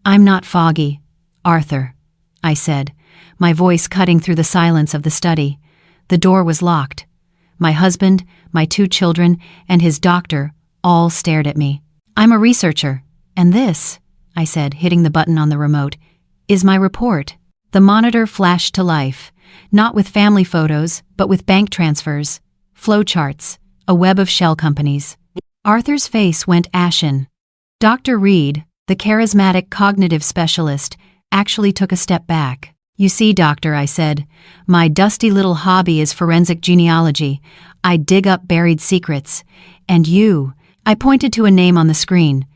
I'm not foggy, Arthur, I said, my voice cutting through the silence of the study. The door was locked. My husband, my 2 children, and his doctor all stared at me. I'm a researcher, and this, I said, hitting the button on the remote, is my report. The monitor flashed to life, not with family photos, but with bank transfers, flowcharts, a web of shell companies. Arthur's face went ashen. Dr. Reed, the charismatic cognitive specialist, actually took a step back. You see, doctor, I said, my dusty little hobby is forensic genealogy. I dig up buried secrets. And you, I pointed to a name on the screen,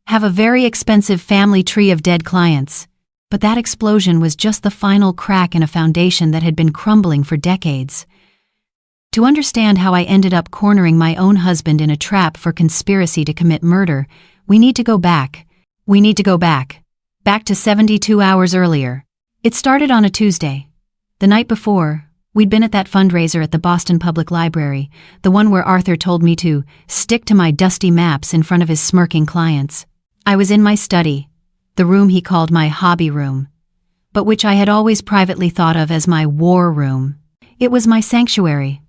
have a very expensive family tree of dead clients. But that explosion was just the final crack in a foundation that had been crumbling for decades. To understand how I ended up cornering my own husband in a trap for conspiracy to commit murder, we need to go back. Back to 72 hours earlier. It started on a Tuesday. The night before, we'd been at that fundraiser at the Boston Public Library, the one where Arthur told me to stick to my dusty maps in front of his smirking clients. I was in my study, the room he called my hobby room, but which I had always privately thought of as my war room. It was my sanctuary.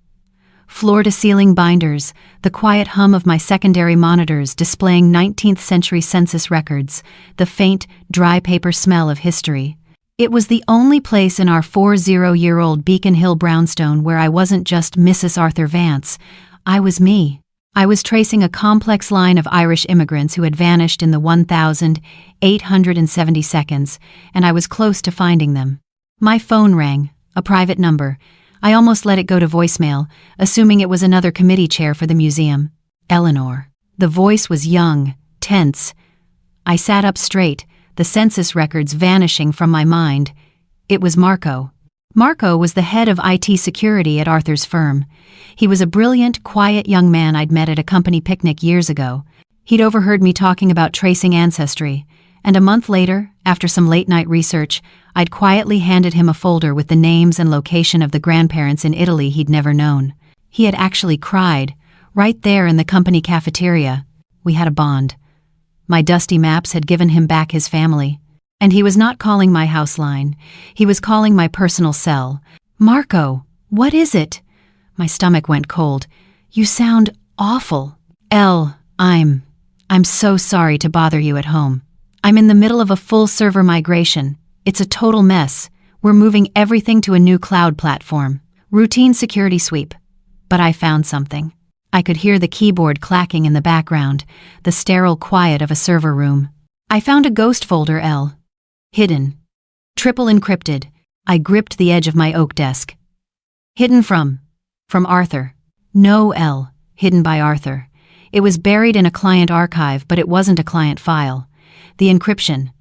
Floor-to-ceiling binders, the quiet hum of my secondary monitors displaying 19th century census records, the faint, dry paper smell of history. It was the only place in our 40-year-old Beacon Hill brownstone where I wasn't just Mrs. Arthur Vance. I was me. I was tracing a complex line of Irish immigrants who had vanished in the 1,870 seconds, and I was close to finding them. My phone rang, a private number. I almost let it go to voicemail, assuming it was another committee chair for the museum. Eleanor. The voice was young, tense. I sat up straight, the census records vanishing from my mind. It was Marco. Marco was the head of IT security at Arthur's firm. He was a brilliant, quiet young man I'd met at a company picnic years ago. He'd overheard me talking about tracing ancestry, and a month later, after some late-night research, I'd quietly handed him a folder with the names and location of the grandparents in Italy he'd never known. He had actually cried, right there in the company cafeteria. We had a bond. My dusty maps had given him back his family. And he was not calling my house line. He was calling my personal cell. Marco, what is it? My stomach went cold. You sound awful. I'm so sorry to bother you at home. I'm in the middle of a full server migration. It's a total mess. We're moving everything to a new cloud platform. Routine security sweep. But I found something. I could hear the keyboard clacking in the background, the sterile quiet of a server room. I found a ghost folder, Hidden. Triple encrypted. I gripped the edge of my oak desk. Hidden from Arthur. No, hidden by Arthur. It was buried in a client archive, but it wasn't a client file. The encryption.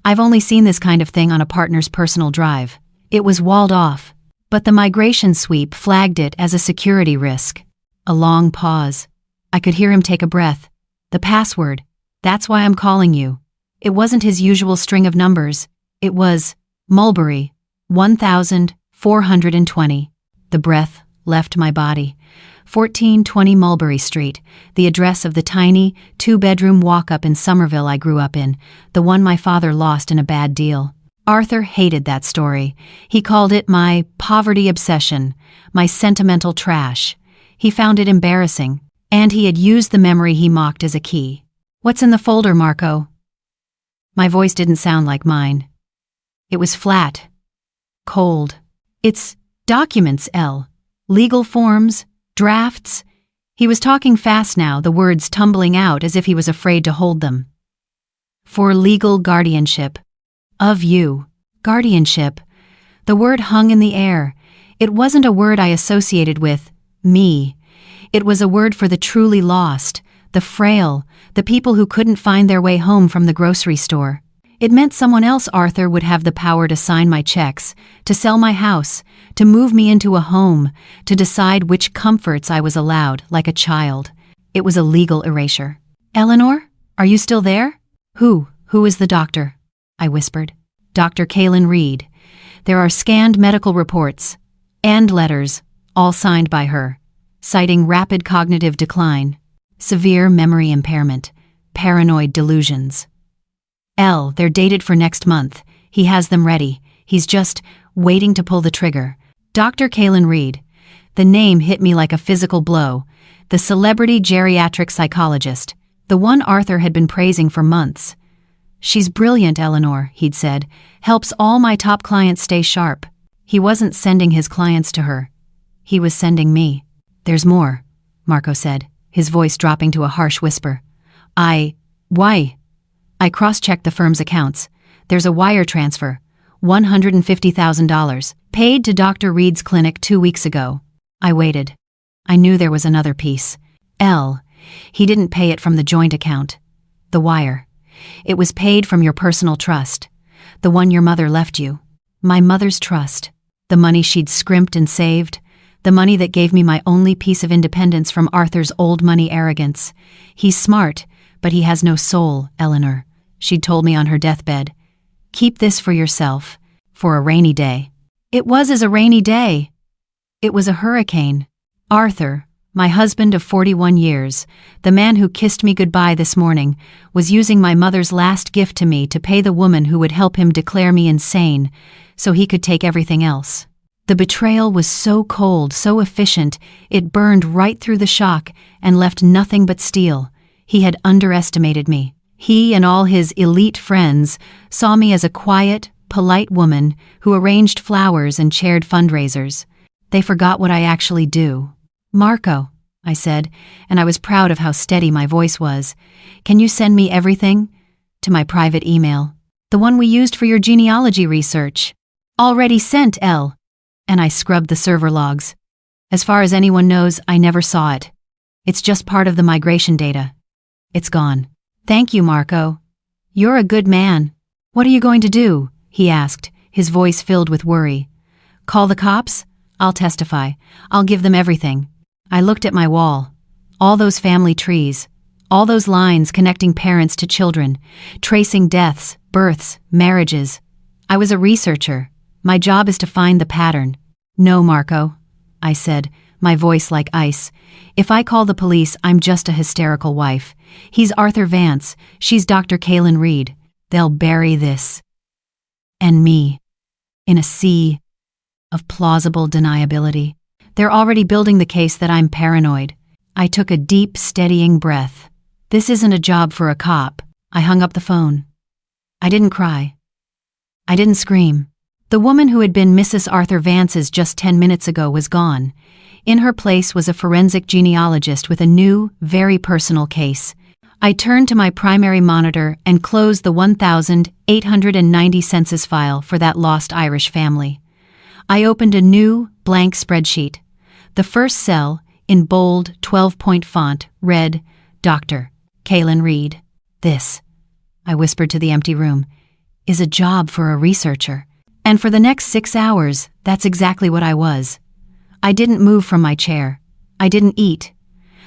I've only seen this kind of thing on a partner's personal drive. It was walled off, but the migration sweep flagged it as a security risk. A long pause. I could hear him take a breath. The password. That's why I'm calling you. It wasn't his usual string of numbers. It was Mulberry, 1420. The breath left my body. 1420 Mulberry Street, the address of the tiny, 2-bedroom walk-up in Somerville I grew up in, the one my father lost in a bad deal. Arthur hated that story. He called it my poverty obsession, my sentimental trash. He found it embarrassing, and he had used the memory he mocked as a key. What's in the folder, Marco? My voice didn't sound like mine. It was flat, cold. It's documents, legal forms, drafts. He was talking fast now, the words tumbling out as if he was afraid to hold them. For legal guardianship. Of you. Guardianship. The word hung in the air. It wasn't a word I associated with me. It was a word for the truly lost, the frail, the people who couldn't find their way home from the grocery store. It meant someone else, Arthur, would have the power to sign my checks, to sell my house, to move me into a home, to decide which comforts I was allowed, like a child. It was a legal erasure. Eleanor, are you still there? Who is the doctor? I whispered. Dr. Kaelen Reed. There are scanned medical reports and letters, all signed by her, citing rapid cognitive decline, severe memory impairment, paranoid delusions. They're dated for next month. He has them ready. He's just waiting to pull the trigger. Dr. Kaelen Reed. The name hit me like a physical blow. The celebrity geriatric psychologist. The one Arthur had been praising for months. She's brilliant, Eleanor, he'd said. Helps all my top clients stay sharp. He wasn't sending his clients to her. He was sending me. There's more, Marco said, his voice dropping to a harsh whisper. Why? I cross-checked the firm's accounts. There's a wire transfer. $150,000. Paid to Dr. Reed's clinic 2 weeks ago. I waited. I knew there was another piece. He didn't pay it from the joint account. The wire. It was paid from your personal trust. The one your mother left you. My mother's trust. The money she'd scrimped and saved. The money that gave me my only piece of independence from Arthur's old money arrogance. He's smart, but he has no soul, Eleanor. She'd told me on her deathbed. Keep this for yourself. For a rainy day. It was as a rainy day. It was a hurricane. Arthur, my husband of 41 years, the man who kissed me goodbye this morning, was using my mother's last gift to me to pay the woman who would help him declare me insane, so he could take everything else. The betrayal was so cold, so efficient, it burned right through the shock and left nothing but steel. He had underestimated me. He and all his elite friends saw me as a quiet, polite woman who arranged flowers and chaired fundraisers. They forgot what I actually do. Marco, I said, and I was proud of how steady my voice was. Can you send me everything? To my private email. The one we used for your genealogy research. Already sent, Elle. And I scrubbed the server logs. As far as anyone knows, I never saw it. It's just part of the migration data. It's gone. Thank you, Marco. You're a good man. What are you going to do? He asked, his voice filled with worry. Call the cops? I'll testify. I'll give them everything. I looked at my wall. All those family trees. All those lines connecting parents to children. Tracing deaths, births, marriages. I was a researcher. My job is to find the pattern. No, Marco, I said, my voice like ice. If I call the police, I'm just a hysterical wife. He's Arthur Vance. She's Dr. Kaelen Reed. They'll bury this. And me. In a sea of plausible deniability. They're already building the case that I'm paranoid. I took a deep, steadying breath. This isn't a job for a cop. I hung up the phone. I didn't cry. I didn't scream. The woman who had been Mrs. Arthur Vance's just 10 minutes ago was gone. In her place was a forensic genealogist with a new, very personal case. I turned to my primary monitor and closed the 1,890 census file for that lost Irish family. I opened a new, blank spreadsheet. The first cell, in bold, 12-point font, read, Dr. Kaelen Reed. This, I whispered to the empty room, is a job for a researcher. And for the next 6 hours, that's exactly what I was. I didn't move from my chair. I didn't eat.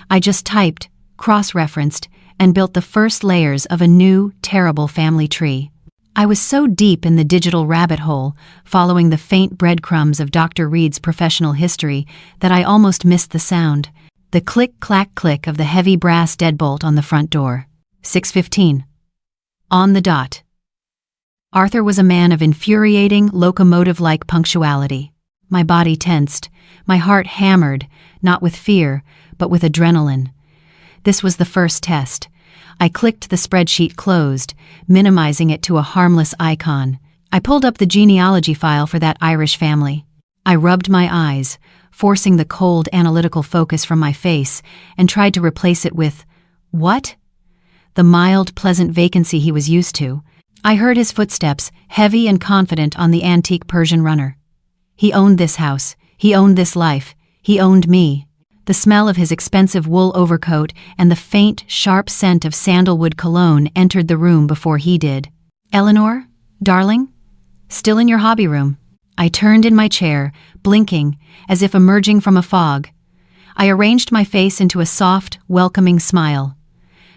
I just typed, cross-referenced, and built the first layers of a new, terrible family tree. I was so deep in the digital rabbit hole, following the faint breadcrumbs of Dr. Reed's professional history, that I almost missed the sound. The click-clack-click of the heavy brass deadbolt on the front door. 6:15. On the dot. Arthur was a man of infuriating, locomotive-like punctuality. My body tensed, my heart hammered, not with fear, but with adrenaline. This was the first test. I clicked the spreadsheet closed, minimizing it to a harmless icon. I pulled up the genealogy file for that Irish family. I rubbed my eyes, forcing the cold, analytical focus from my face, and tried to replace it with, what? The mild, pleasant vacancy he was used to. I heard his footsteps, heavy and confident on the antique Persian runner. He owned this house. He owned this life. He owned me. The smell of his expensive wool overcoat and the faint, sharp scent of sandalwood cologne entered the room before he did. Eleanor, darling? Still in your hobby room. I turned in my chair, blinking, as if emerging from a fog. I arranged my face into a soft, welcoming smile.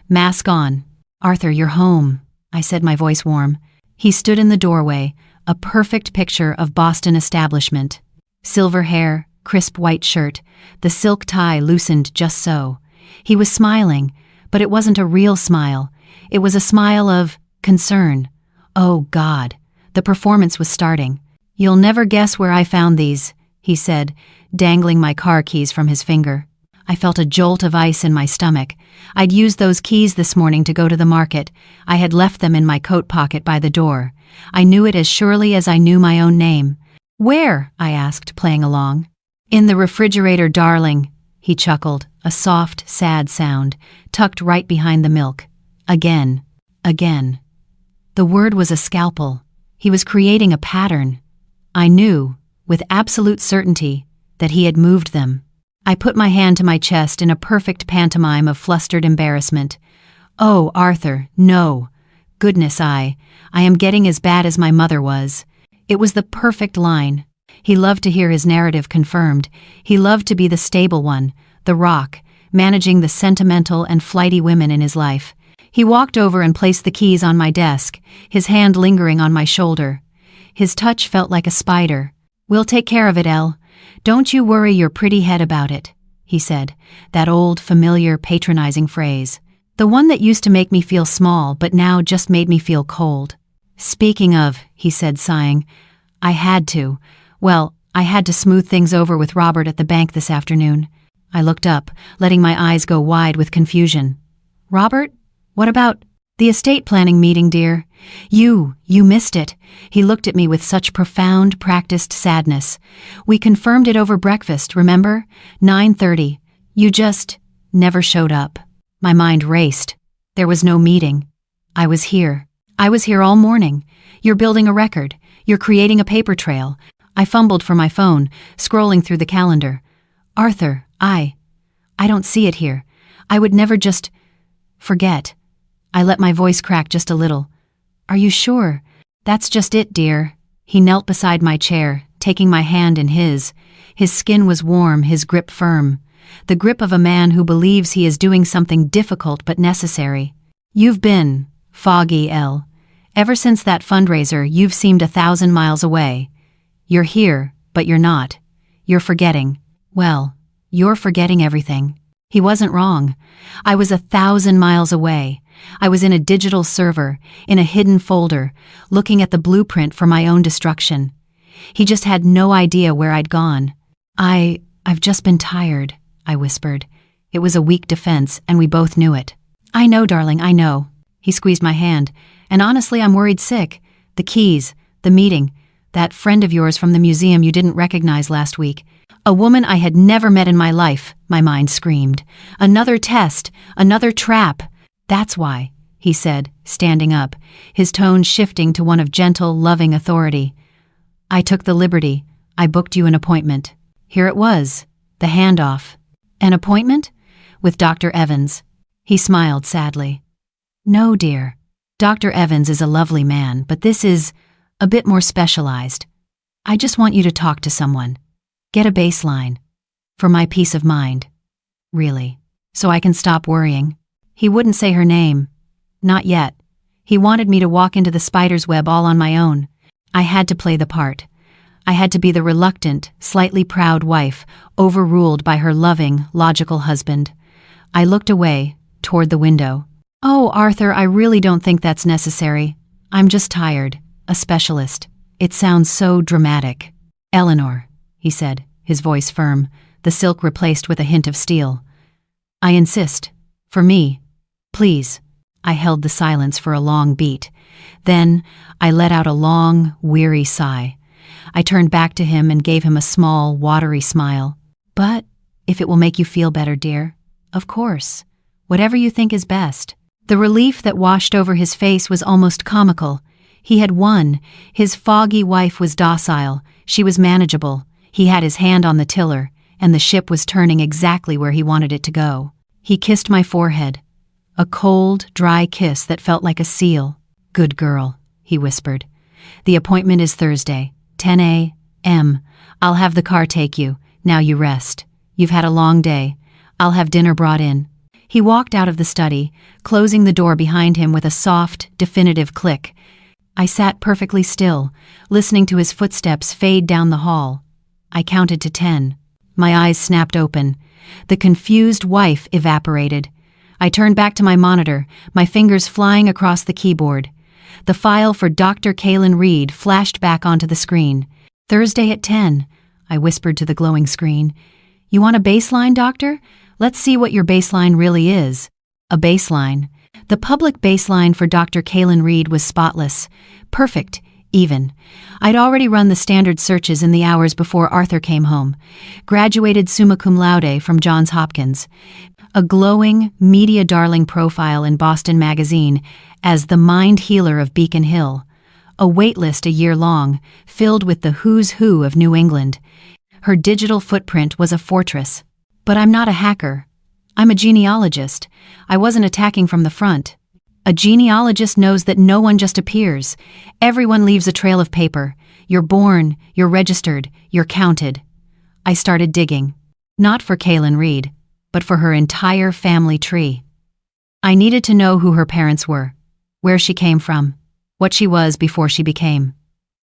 Mask on. Arthur, you're home, I said, my voice warm. He stood in the doorway, a perfect picture of Boston establishment. Silver hair, crisp white shirt, the silk tie loosened just so. He was smiling, but it wasn't a real smile. It was a smile of concern. Oh, God. The performance was starting. "You'll never guess where I found these," he said, dangling my car keys from his finger. I felt a jolt of ice in my stomach. I'd used those keys this morning to go to the market. I had left them in my coat pocket by the door. I knew it as surely as I knew my own name. "Where?" I asked, playing along. "In the refrigerator, darling," he chuckled, a soft, sad sound, tucked right behind the milk. Again. Again. The word was a scalpel. He was creating a pattern. I knew, with absolute certainty, that he had moved them. I put my hand to my chest in a perfect pantomime of flustered embarrassment. "Oh, Arthur, no. Goodness, I am getting as bad as my mother was." It was the perfect line. He loved to hear his narrative confirmed. He loved to be the stable one, the rock, managing the sentimental and flighty women in his life. He walked over and placed the keys on my desk, his hand lingering on my shoulder. His touch felt like a spider. "We'll take care of it, Elle. Don't you worry your pretty head about it," he said, that old, familiar, patronizing phrase. The one that used to make me feel small but now just made me feel cold. "Speaking of," he said, sighing, I had to smooth things over with Robert at the bank this afternoon." I looked up, letting my eyes go wide with confusion. "Robert? What about the estate planning meeting, dear? You missed it." He looked at me with such profound, practiced sadness. "We confirmed it over breakfast, remember? 9:30. You just never showed up." My mind raced. There was no meeting. I was here. I was here all morning. You're building a record. You're creating a paper trail. I fumbled for my phone, scrolling through the calendar. "Arthur, I don't see it here. I would never just forget." I let my voice crack just a little. "Are you sure?" "That's just it, dear." He knelt beside my chair, taking my hand in his. His skin was warm, his grip firm. The grip of a man who believes he is doing something difficult but necessary. "You've been foggy, Elle. Ever since that fundraiser, you've seemed 1,000 miles away. You're here, but you're not. You're forgetting. Well, you're forgetting everything." He wasn't wrong. I was 1,000 miles away. I was in a digital server, in a hidden folder, looking at the blueprint for my own destruction. He just had no idea where I'd gone. I've just been tired," I whispered. It was a weak defense, and we both knew it. "I know, darling, I know." He squeezed my hand. "And honestly, I'm worried sick. The keys, the meeting, that friend of yours from the museum you didn't recognize last week. A woman I had never met in my life," my mind screamed. "Another test, another trap." "That's why," he said, standing up, his tone shifting to one of gentle, loving authority. "I took the liberty. I booked you an appointment." Here it was, the handoff. "An appointment?" "With Dr. Evans." He smiled sadly. "No, dear. Dr. Evans is a lovely man, but this is a bit more specialized. I just want you to talk to someone. Get a baseline. For my peace of mind. Really. So I can stop worrying." He wouldn't say her name. Not yet. He wanted me to walk into the spider's web all on my own. I had to play the part. I had to be the reluctant, slightly proud wife, overruled by her loving, logical husband. I looked away, toward the window. "Oh, Arthur, I really don't think that's necessary. I'm just tired. A specialist. It sounds so dramatic." "Eleanor," he said, his voice firm, the silk replaced with a hint of steel. "I insist. For me. Please." I held the silence for a long beat. Then I let out a long, weary sigh. I turned back to him and gave him a small, watery smile. "But if it will make you feel better, dear, of course. Whatever you think is best." The relief that washed over his face was almost comical. He had won. His foggy wife was docile. She was manageable. He had his hand on the tiller, and the ship was turning exactly where he wanted it to go. He kissed my forehead. A cold, dry kiss that felt like a seal. "Good girl," he whispered. "The appointment is Thursday, 10 a.m. I'll have the car take you. Now you rest. You've had a long day. I'll have dinner brought in." He walked out of the study, closing the door behind him with a soft, definitive click. I sat perfectly still, listening to his footsteps fade down the hall. I counted to 10. My eyes snapped open. The confused wife evaporated. I turned back to my monitor, my fingers flying across the keyboard. The file for Dr. Kaelen Reed flashed back onto the screen. Thursday at 10, I whispered to the glowing screen. You want a baseline, doctor? Let's see what your baseline really is. A baseline. The public baseline for Dr. Kaelen Reed was spotless. Perfect. Even. I'd already run the standard searches in the hours before Arthur came home. Graduated summa cum laude from Johns Hopkins. A glowing, media-darling profile in Boston Magazine as the mind healer of Beacon Hill. A waitlist a year long, filled with the who's who of New England. Her digital footprint was a fortress. But I'm not a hacker. I'm a genealogist. I wasn't attacking from the front. A genealogist knows that no one just appears. Everyone leaves a trail of paper. You're born, you're registered, you're counted. I started digging. Not for Kaelen Reed, but for her entire family tree. I needed to know who her parents were, where she came from, what she was before she became.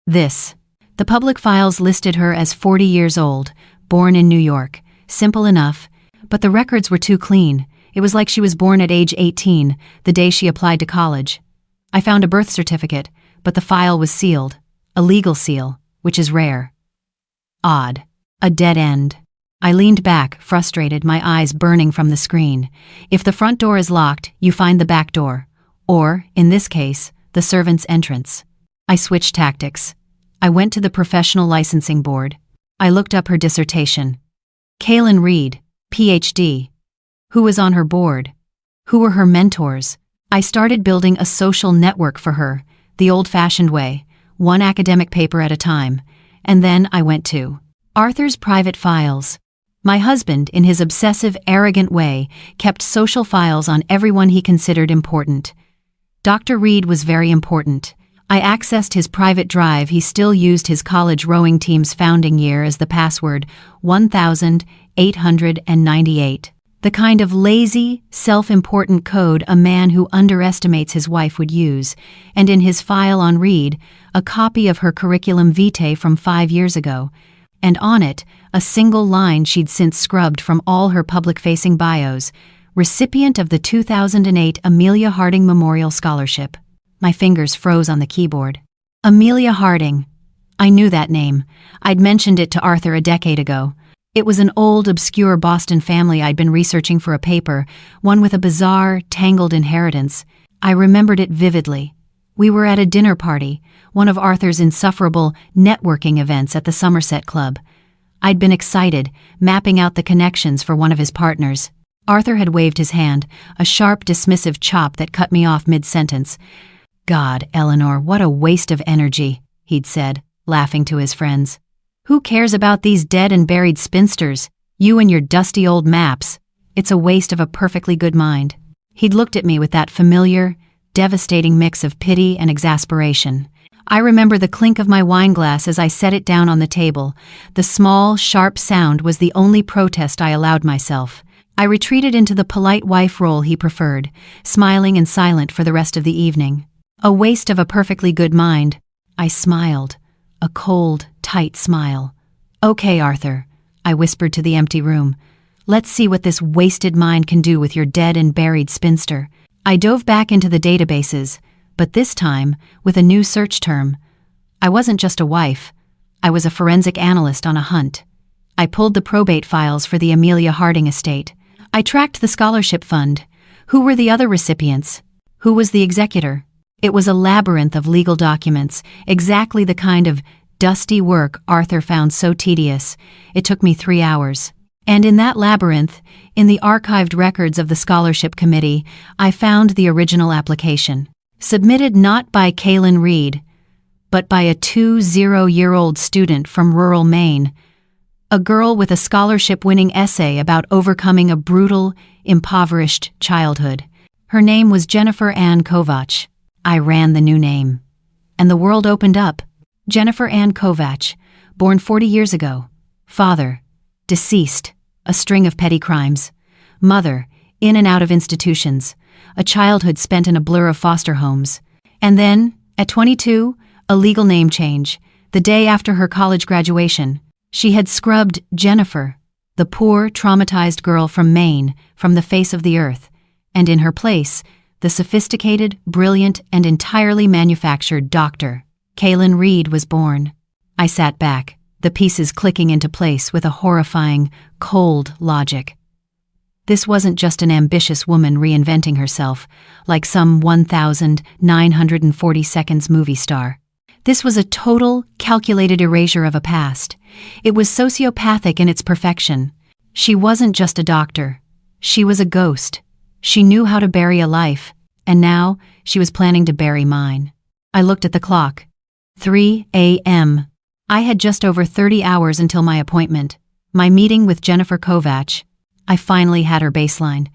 This. The public files listed her as 40 years old, born in New York. Simple enough, but the records were too clean. It was like she was born at age 18, the day she applied to college. I found a birth certificate, but the file was sealed. A legal seal, which is rare. Odd. A dead end. I leaned back, frustrated, my eyes burning from the screen. If the front door is locked, you find the back door. Or, in this case, the servant's entrance. I switched tactics. I went to the Professional Licensing Board. I looked up her dissertation. Kaelen Reed, Ph.D. Who was on her board? Who were her mentors? I started building a social network for her, the old-fashioned way, one academic paper at a time, and then I went to Arthur's private files. My husband, in his obsessive, arrogant way, kept social files on everyone he considered important. Dr. Reed was very important. I accessed his private drive. He still used his college rowing team's founding year as the password, 1898. The kind of lazy, self-important code a man who underestimates his wife would use, and in his file on Reed, a copy of her curriculum vitae from 5 years ago, and on it, a single line she'd since scrubbed from all her public-facing bios, recipient of the 2008 Amelia Harding Memorial Scholarship. My fingers froze on the keyboard. Amelia Harding. I knew that name. I'd mentioned it to Arthur a decade ago. It was an old, obscure Boston family I'd been researching for a paper, one with a bizarre, tangled inheritance. I remembered it vividly. We were at a dinner party, one of Arthur's insufferable networking events at the Somerset Club. I'd been excited, mapping out the connections for one of his partners. Arthur had waved his hand, a sharp, dismissive chop that cut me off mid-sentence. God, Eleanor, what a waste of energy, he'd said, laughing to his friends. Who cares about these dead and buried spinsters? You and your dusty old maps. It's a waste of a perfectly good mind. He'd looked at me with that familiar, devastating mix of pity and exasperation. I remember the clink of my wineglass as I set it down on the table. The small, sharp sound was the only protest I allowed myself. I retreated into the polite wife role he preferred, smiling and silent for the rest of the evening. A waste of a perfectly good mind. I smiled. A cold, tight smile. Okay, Arthur, I whispered to the empty room. Let's see what this wasted mind can do with your dead and buried spinster. I dove back into the databases, but this time with a new search term. I wasn't just a wife. I was a forensic analyst on a hunt. I pulled the probate files for the Amelia Harding estate. I tracked the scholarship fund. Who were the other recipients? Who was the executor? It was a labyrinth of legal documents, exactly the kind of dusty work Arthur found so tedious. It took me 3 hours. And in that labyrinth, in the archived records of the scholarship committee, I found the original application. Submitted not by Kaelen Reed, but by a 20-year-old student from rural Maine. A girl with a scholarship-winning essay about overcoming a brutal, impoverished childhood. Her name was Jennifer Ann Kovach. I ran the new name. And the world opened up. Jennifer Ann Kovach, born 40 years ago. Father, deceased, a string of petty crimes. Mother, in and out of institutions. A childhood spent in a blur of foster homes. And then, at 22, a legal name change. The day after her college graduation, she had scrubbed Jennifer, the poor, traumatized girl from Maine, from the face of the earth. And in her place, The sophisticated, brilliant, and entirely manufactured Dr. Kaelen Reed was born. I sat back, the pieces clicking into place with a horrifying, cold logic. This wasn't just an ambitious woman reinventing herself, like some 1,940 seconds movie star. This was a total, calculated erasure of a past. It was sociopathic in its perfection. She wasn't just a doctor. She was a ghost. She knew how to bury a life, and now she was planning to bury mine. I looked at the clock. 3 a.m. I had just over 30 hours until my appointment, my meeting with Jennifer Kovach. I finally had her baseline,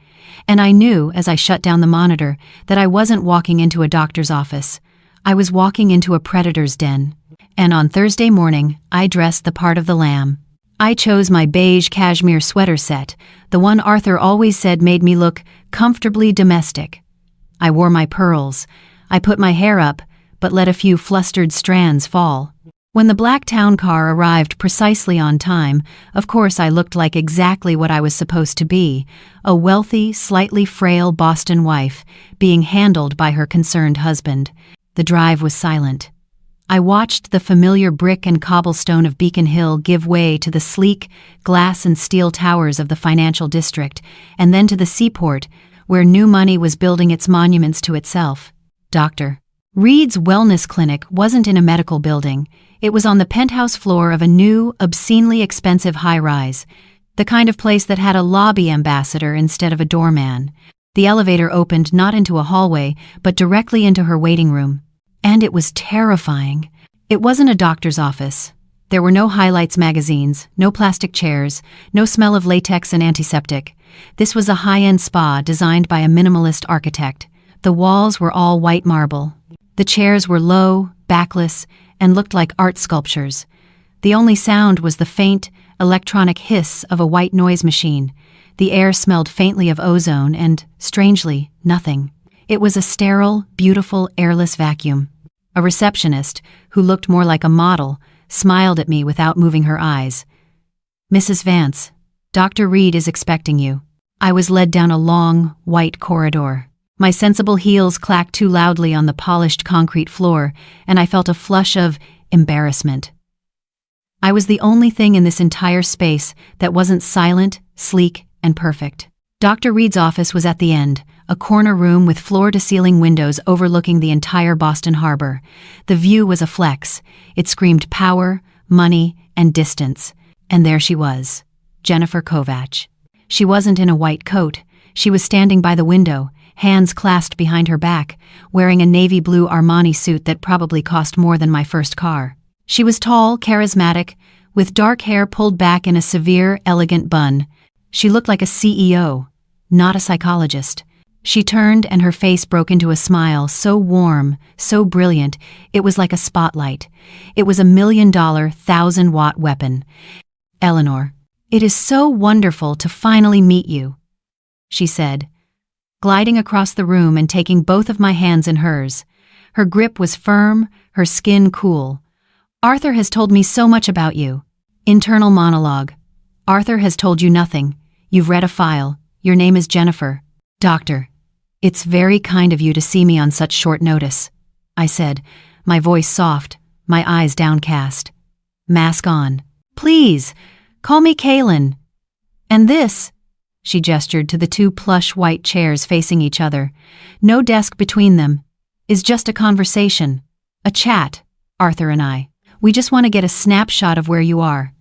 and I knew as I shut down the monitor that I wasn't walking into a doctor's office. I was walking into a predator's den. And on Thursday morning, I dressed the part of the lamb. I chose my beige cashmere sweater set, the one Arthur always said made me look comfortably domestic. I wore my pearls. I put my hair up, but let a few flustered strands fall. When the black town car arrived precisely on time, of course I looked like exactly what I was supposed to be, a wealthy, slightly frail Boston wife, being handled by her concerned husband. The drive was silent. I watched the familiar brick and cobblestone of Beacon Hill give way to the sleek, glass and steel towers of the financial district, and then to the seaport, where new money was building its monuments to itself. Dr. Reed's wellness clinic wasn't in a medical building. It was on the penthouse floor of a new, obscenely expensive high-rise, the kind of place that had a lobby ambassador instead of a doorman. The elevator opened not into a hallway, but directly into her waiting room. And it was terrifying. It wasn't a doctor's office. There were no highlights magazines, no plastic chairs, no smell of latex and antiseptic. This was a high-end spa designed by a minimalist architect. The walls were all white marble. The chairs were low, backless, and looked like art sculptures. The only sound was the faint, electronic hiss of a white noise machine. The air smelled faintly of ozone and, strangely, nothing. It was a sterile, beautiful, airless vacuum. A receptionist, who looked more like a model, smiled at me without moving her eyes. "Mrs. Vance, Dr. Reed is expecting you." I was led down a long, white corridor. My sensible heels clacked too loudly on the polished concrete floor, and I felt a flush of embarrassment. I was the only thing in this entire space that wasn't silent, sleek, and perfect. Dr. Reed's office was at the end, a corner room with floor-to-ceiling windows overlooking the entire Boston Harbor. The view was a flex. It screamed power, money, and distance. And there she was, Jennifer Kovach. She wasn't in a white coat. She was standing by the window, hands clasped behind her back, wearing a navy blue Armani suit that probably cost more than my first car. She was tall, charismatic, with dark hair pulled back in a severe, elegant bun. She looked like a CEO, not a psychologist. She turned and her face broke into a smile so warm, so brilliant, it was like a spotlight. It was $1 million, 1,000-watt weapon. "Eleanor, it is so wonderful to finally meet you," she said, gliding across the room and taking both of my hands in hers. Her grip was firm, her skin cool. "Arthur has told me so much about you." Internal monologue. "Arthur has told you nothing. You've read a file. Your name is Jennifer." "Doctor, it's very kind of you to see me on such short notice," I said, my voice soft, my eyes downcast. "Mask on. Please, call me Kaelen. And this," she gestured to the two plush white chairs facing each other, no desk between them, "is just a conversation, a chat, Arthur and I. We just want to get a snapshot of where you are.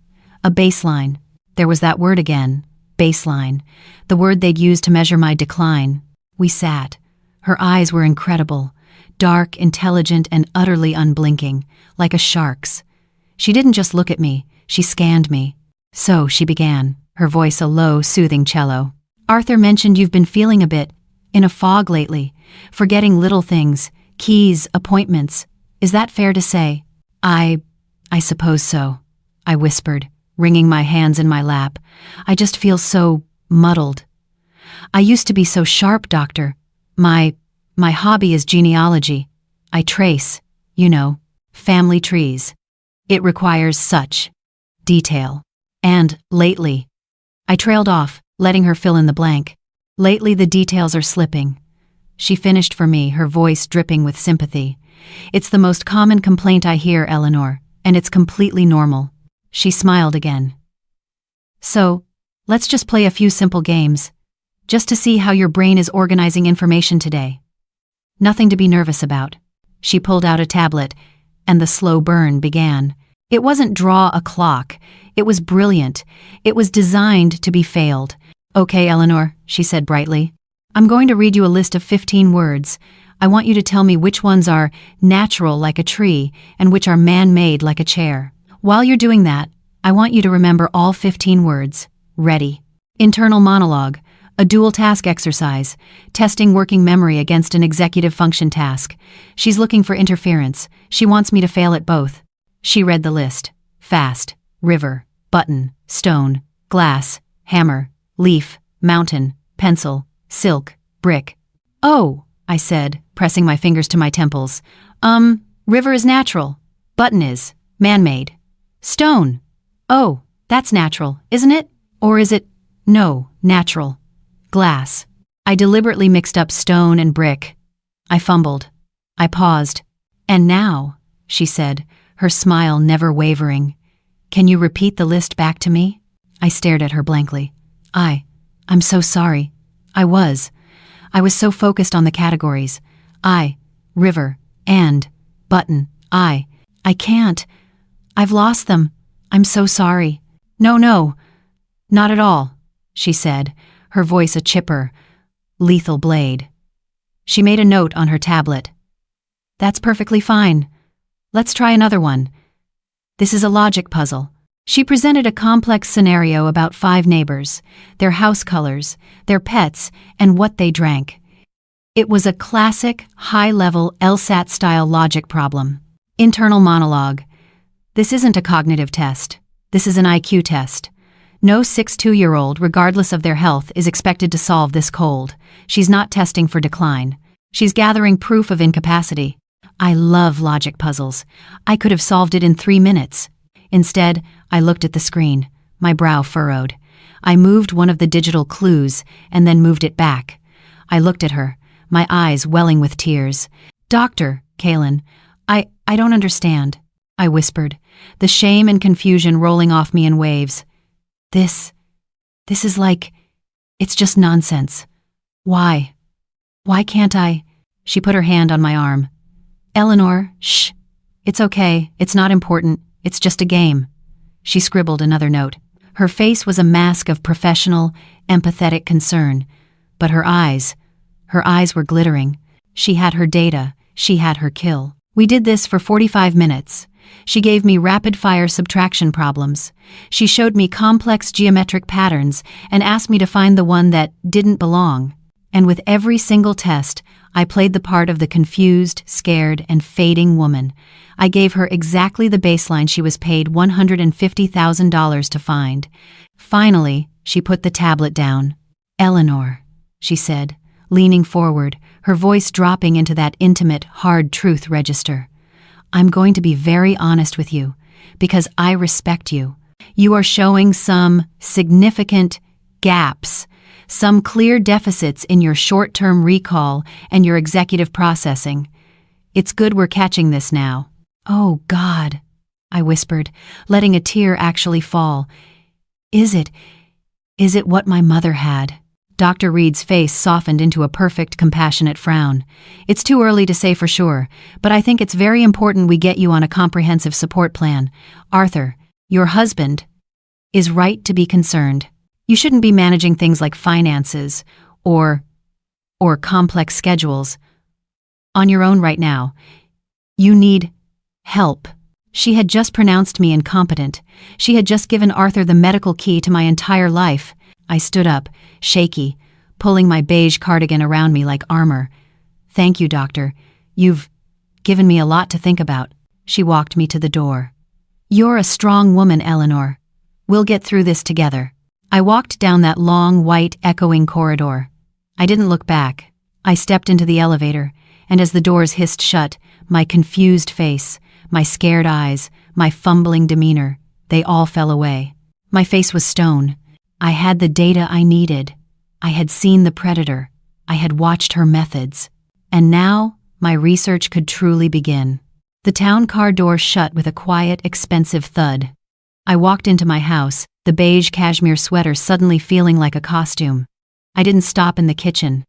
A baseline." There was that word again, baseline, the word they'd used to measure my decline. We sat. Her eyes were incredible, dark, intelligent, and utterly unblinking, like a shark's. She didn't just look at me, she scanned me. "So," she began, her voice a low, soothing cello. "Arthur mentioned you've been feeling a bit in a fog lately, forgetting little things, keys, appointments. Is that fair to say?" I suppose so," I whispered, wringing my hands in my lap. "I just feel so muddled. I used to be so sharp, Doctor. My hobby is genealogy. I trace, family trees. It requires such detail. And lately," I trailed off, letting her fill in the blank. "Lately the details are slipping. She finished for me, her voice dripping with sympathy. It's the most common complaint I hear, Eleanor, and it's completely normal. She smiled again. So, let's just play a few simple games, just to see how your brain is organizing information today. Nothing to be nervous about. She pulled out a tablet, and the slow burn began. It wasn't draw a clock. It was brilliant. It was designed to be failed. Okay, Eleanor, she said brightly. I'm going to read you a list of 15 words. I want you to tell me which ones are natural like a tree and which are man-made like a chair. While you're doing that, I want you to remember all 15 words. Ready. Internal monologue. A dual task exercise, testing working memory against an executive function task. She's looking for interference. She wants me to fail at both. She read the list. Fast, river, button, stone, glass, hammer, leaf, mountain, pencil, silk, brick. Oh, I said, pressing my fingers to my temples. River is natural. Button is man-made. Stone. Oh, that's natural, isn't it? Or is it? No, natural. Glass. I deliberately mixed up stone and brick. I fumbled. I paused. And now, she said, her smile never wavering. Can you repeat the list back to me? I stared at her blankly. I'm so sorry. I was so focused on the categories. River, and, button, I can't. I've lost them. I'm so sorry. No, not at all, she said, her voice a chipper, lethal blade. She made a note on her tablet. That's perfectly fine. Let's try another one. This is a logic puzzle. She presented a complex scenario about 5 neighbors, their house colors, their pets, and what they drank. It was a classic, high-level LSAT-style logic problem. Internal monologue. This isn't a cognitive test. This is an IQ test. No 6'2" regardless of their health, is expected to solve this cold. She's not testing for decline. She's gathering proof of incapacity. I love logic puzzles. I could have solved it in 3 minutes. Instead, I looked at the screen, my brow furrowed. I moved one of the digital clues and then moved it back. I looked at her, my eyes welling with tears. Dr. Kaelen, I don't understand, I whispered, the shame and confusion rolling off me in waves. This is like, it's just nonsense. Why can't I? She put her hand on my arm. Eleanor, shh. It's okay, it's not important, it's just a game. She scribbled another note. Her face was a mask of professional, empathetic concern, but her eyes were glittering. She had her data, she had her kill. We did this for 45 minutes. She gave me rapid-fire subtraction problems. She showed me complex geometric patterns and asked me to find the one that didn't belong. And with every single test, I played the part of the confused, scared, and fading woman. I gave her exactly the baseline she was paid $150,000 to find. Finally, she put the tablet down. Eleanor, she said, leaning forward, her voice dropping into that intimate, hard truth register. I'm going to be very honest with you, because I respect you. You are showing some significant gaps, some clear deficits in your short-term recall and your executive processing. It's good we're catching this now. Oh, God, I whispered, letting a tear actually fall. Is it what my mother had? Dr. Reed's face softened into a perfect, compassionate frown. It's too early to say for sure, but I think it's very important we get you on a comprehensive support plan. Arthur, your husband, is right to be concerned. You shouldn't be managing things like finances or complex schedules on your own right now. You need help. She had just pronounced me incompetent. She had just given Arthur the medical key to my entire life. I stood up, shaky, pulling my beige cardigan around me like armor. Thank you, doctor. You've given me a lot to think about. She walked me to the door. You're a strong woman, Eleanor. We'll get through this together. I walked down that long, white, echoing corridor. I didn't look back. I stepped into the elevator, and as the doors hissed shut, my confused face, my scared eyes, my fumbling demeanor, they all fell away. My face was stone. I had the data I needed. I had seen the predator. I had watched her methods. And now, my research could truly begin. The town car door shut with a quiet, expensive thud. I walked into my house, the beige cashmere sweater suddenly feeling like a costume. I didn't stop in the kitchen.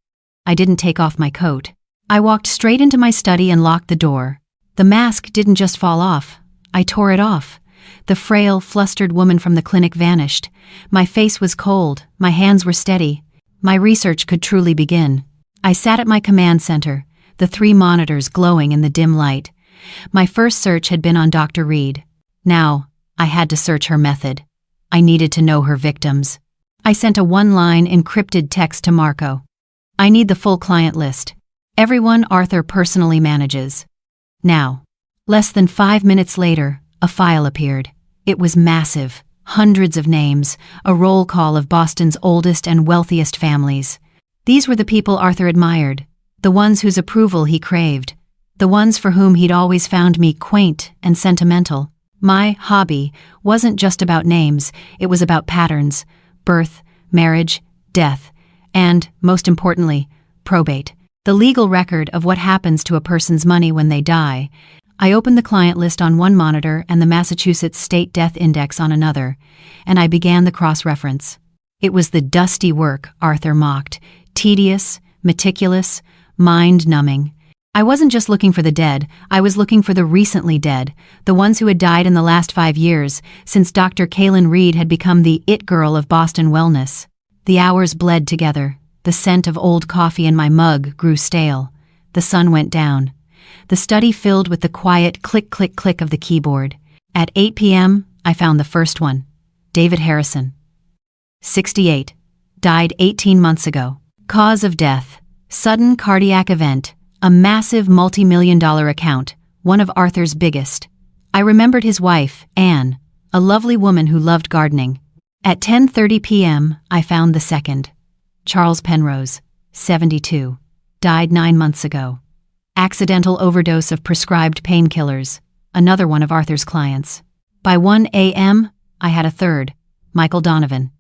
I didn't take off my coat. I walked straight into my study and locked the door. The mask didn't just fall off. I tore it off. The frail, flustered woman from the clinic vanished. My face was cold. My hands were steady. My research could truly begin. I sat at my command center, the 3 monitors glowing in the dim light. My first search had been on Dr. Reed. Now, I had to search her method. I needed to know her victims. I sent a 1-line encrypted text to Marco. I need the full client list. Everyone Arthur personally manages. Now, less than 5 minutes later, a file appeared. It was massive, hundreds of names, a roll call of Boston's oldest and wealthiest families. These were the people Arthur admired, the ones whose approval he craved, the ones for whom he'd always found me quaint and sentimental. My hobby wasn't just about names, it was about patterns, birth, marriage, death, and, most importantly, probate, the legal record of what happens to a person's money when they die. I opened the client list on one monitor and the Massachusetts State Death Index on another, and I began the cross-reference. It was the dusty work Arthur mocked, tedious, meticulous, mind-numbing. I wasn't just looking for the dead, I was looking for the recently dead, the ones who had died in the last 5 years, since Dr. Kaelen Reed had become the it girl of Boston wellness. The hours bled together. The scent of old coffee in my mug grew stale. The sun went down. The study filled with the quiet click-click-click of the keyboard. At 8 p.m., I found the first one. David Harrison. 68. Died 18 months ago. Cause of death. Sudden cardiac event. A massive multi-million-dollar account, one of Arthur's biggest. I remembered his wife, Anne, a lovely woman who loved gardening. At 10:30 p.m., I found the second. Charles Penrose, 72. Died 9 months ago. Accidental overdose of prescribed painkillers, another one of Arthur's clients. By 1 a.m., I had a third, Michael Donovan.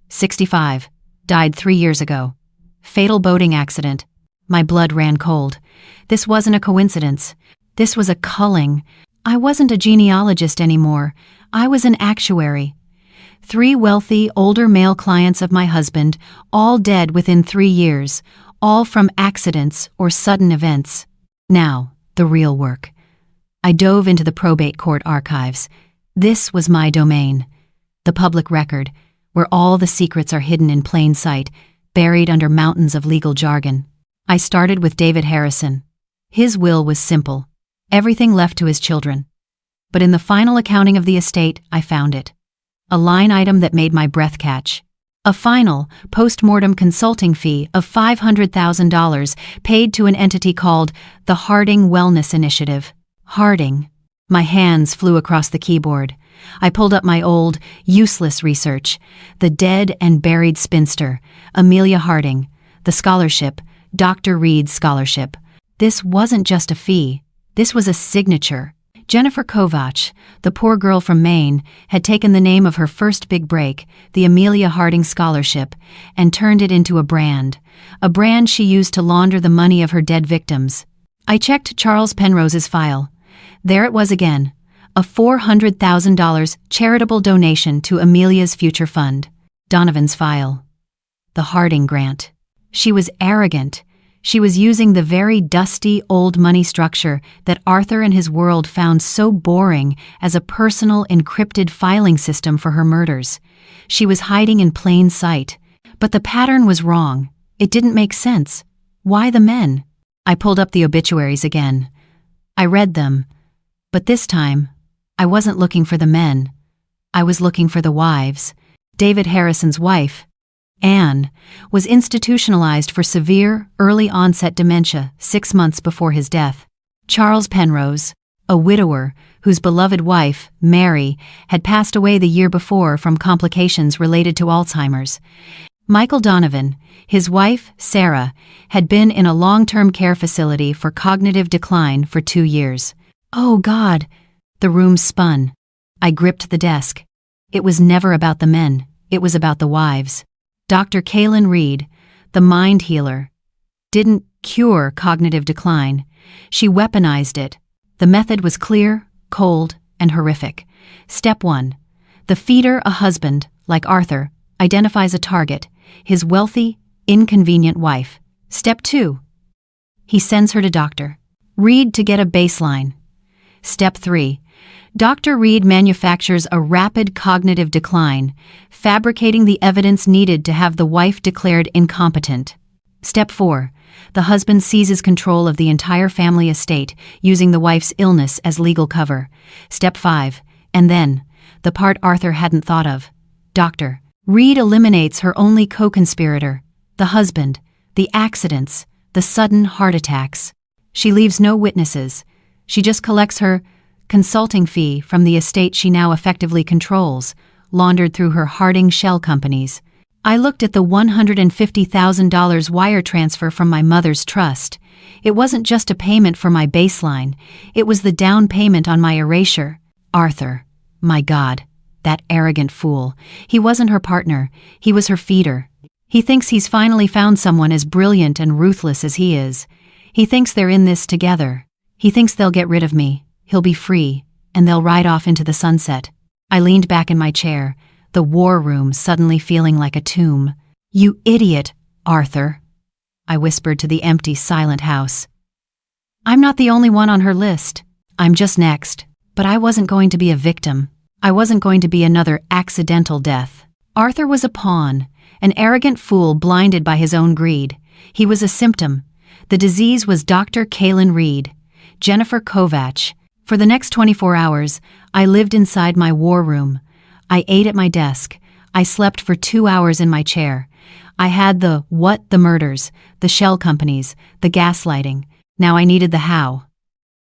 65. Died 3 years ago. Fatal boating accident. My blood ran cold. This wasn't a coincidence. This was a culling. I wasn't a genealogist anymore. I was an actuary. 3 wealthy, older male clients of my husband, all dead within 3 years, all from accidents or sudden events. Now, the real work. I dove into the probate court archives. This was my domain. The public record, where all the secrets are hidden in plain sight, buried under mountains of legal jargon. I started with David Harrison. His will was simple. Everything left to his children. But in the final accounting of the estate, I found it. A line item that made my breath catch. A final, post-mortem consulting fee of $500,000 paid to an entity called the Harding Wellness Initiative. Harding. My hands flew across the keyboard. I pulled up my old, useless research. The dead and buried spinster, Amelia Harding. The scholarship, Dr. Reed's scholarship. This wasn't just a fee. This was a signature. Jennifer Kovach, the poor girl from Maine, had taken the name of her first big break, the Amelia Harding Scholarship, and turned it into a brand she used to launder the money of her dead victims. I checked Charles Penrose's file. There it was again, a $400,000 charitable donation to Amelia's future fund. Donovan's file. The Harding grant. She was arrogant. She was using the very dusty old money structure that Arthur and his world found so boring as a personal encrypted filing system for her murders. She was hiding in plain sight. But the pattern was wrong. It didn't make sense. Why the men? I pulled up the obituaries again. I read them. But this time, I wasn't looking for the men. I was looking for the wives. David Harrison's wife, Anne, was institutionalized for severe, early-onset dementia 6 months before his death. Charles Penrose, a widower whose beloved wife, Mary, had passed away the year before from complications related to Alzheimer's. Michael Donovan, his wife, Sarah, had been in a long-term care facility for cognitive decline for 2 years. Oh, God! The room spun. I gripped the desk. It was never about the men. It was about the wives. Dr. Kaelen Reed, the mind healer, didn't cure cognitive decline. She weaponized it. The method was clear, cold, and horrific. Step 1. The feeder, a husband, like Arthur, identifies a target, his wealthy, inconvenient wife. Step 2. He sends her to Dr. Reed to get a baseline. Step 3. Dr. Reed manufactures a rapid cognitive decline, fabricating the evidence needed to have the wife declared incompetent. Step 4. The husband seizes control of the entire family estate, using the wife's illness as legal cover. Step 5. And then, the part Arthur hadn't thought of. Dr. Reed eliminates her only co-conspirator, the husband, the accidents, the sudden heart attacks. She leaves no witnesses. She just collects her consulting fee from the estate she now effectively controls, laundered through her Harding shell companies. I looked at the $150,000 wire transfer from my mother's trust. It wasn't just a payment for my baseline, it was the down payment on my erasure. Arthur, my God, that arrogant fool. He wasn't her partner, he was her feeder. He thinks he's finally found someone as brilliant and ruthless as he is. He thinks they're in this together. He thinks they'll get rid of me, he'll be free, and they'll ride off into the sunset. I leaned back in my chair, the war room suddenly feeling like a tomb. You idiot, Arthur, I whispered to the empty, silent house. I'm not the only one on her list. I'm just next. But I wasn't going to be a victim. I wasn't going to be another accidental death. Arthur was a pawn, an arrogant fool blinded by his own greed. He was a symptom. The disease was Dr. Kaelen Reed, Jennifer Kovach. For the next 24 hours, I lived inside my war room. I ate at my desk. I slept for 2 hours in my chair. I had the murders, the shell companies, the gaslighting. Now I needed the how.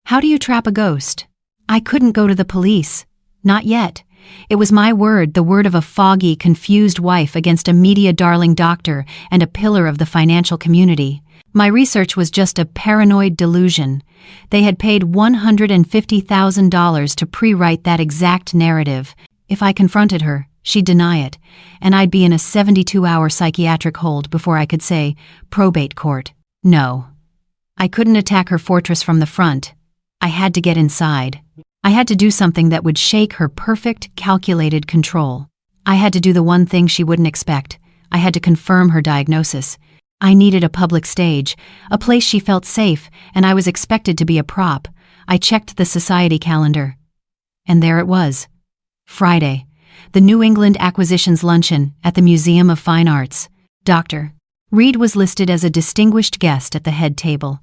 How do you trap a ghost? I couldn't go to the police. Not yet. It was my word, the word of a foggy, confused wife against a media-darling doctor and a pillar of the financial community. My research was just a paranoid delusion. They had paid $150,000 to pre-write that exact narrative. If I confronted her, she'd deny it, and I'd be in a 72-hour psychiatric hold before I could say, probate court. No. I couldn't attack her fortress from the front. I had to get inside. I had to do something that would shake her perfect, calculated control. I had to do the one thing she wouldn't expect. I had to confirm her diagnosis. I needed a public stage, a place she felt safe, and I was expected to be a prop. I checked the society calendar. And there it was. Friday, the New England Acquisitions Luncheon at the Museum of Fine Arts. Dr. Reed was listed as a distinguished guest at the head table.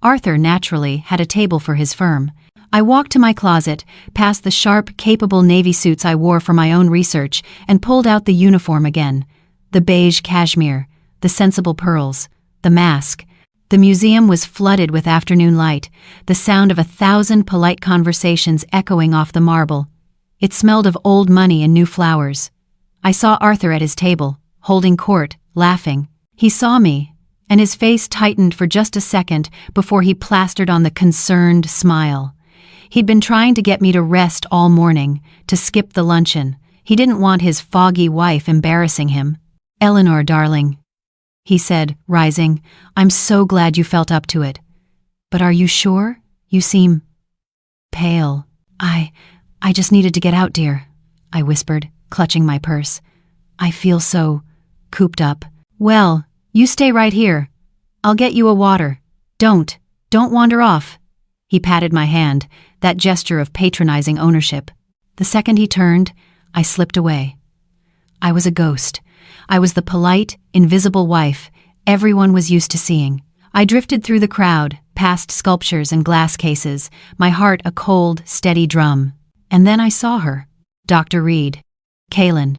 Arthur, naturally, had a table for his firm. I walked to my closet, past the sharp, capable navy suits I wore for my own research, and pulled out the uniform again. The beige cashmere, the sensible pearls, the mask. The museum was flooded with afternoon light, the sound of 1,000 polite conversations echoing off the marble. It smelled of old money and new flowers. I saw Arthur at his table, holding court, laughing. He saw me, and his face tightened for just a second before he plastered on the concerned smile. He'd been trying to get me to rest all morning, to skip the luncheon. He didn't want his foggy wife embarrassing him. Eleanor, darling, he said, rising, I'm so glad you felt up to it. But are you sure? You seem pale. I just needed to get out, dear, I whispered, clutching my purse. I feel so cooped up. Well, you stay right here. I'll get you a water. Don't wander off. He patted my hand, that gesture of patronizing ownership. The second he turned, I slipped away. I was a ghost. I was the polite, invisible wife everyone was used to seeing. I drifted through the crowd, past sculptures and glass cases, my heart a cold, steady drum. And then I saw her. Dr. Reed. Kaelen.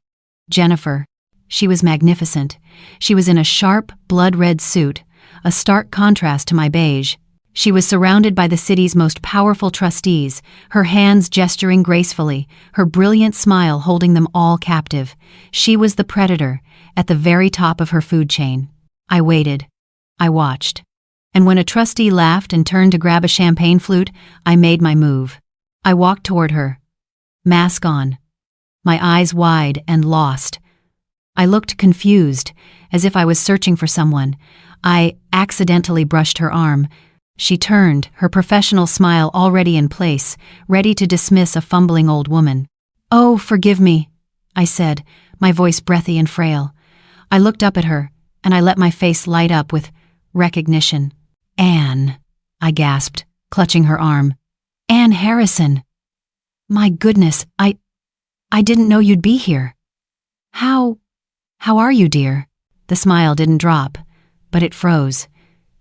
Jennifer. She was magnificent. She was in a sharp, blood-red suit, a stark contrast to my beige. She was surrounded by the city's most powerful trustees, her hands gesturing gracefully, her brilliant smile holding them all captive. She was the predator, at the very top of her food chain. I waited. I watched. And when a trustee laughed and turned to grab a champagne flute, I made my move. I walked toward her. Mask on. My eyes wide and lost. I looked confused, as if I was searching for someone. I accidentally brushed her arm. She turned, her professional smile already in place, ready to dismiss a fumbling old woman. "Oh, forgive me," I said, my voice breathy and frail. I looked up at her, and I let my face light up with recognition. "Anne," I gasped, clutching her arm. "Anne Harrison. My goodness, I didn't know you'd be here. How are you, dear?" The smile didn't drop, but it froze.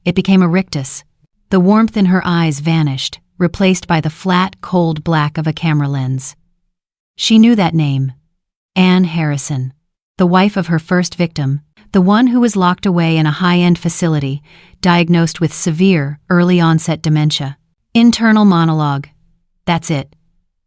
It became a rictus. The warmth in her eyes vanished, replaced by the flat, cold black of a camera lens. She knew that name. Anne Harrison. The wife of her first victim, the one who was locked away in a high-end facility, diagnosed with severe, early-onset dementia. Internal monologue. That's it.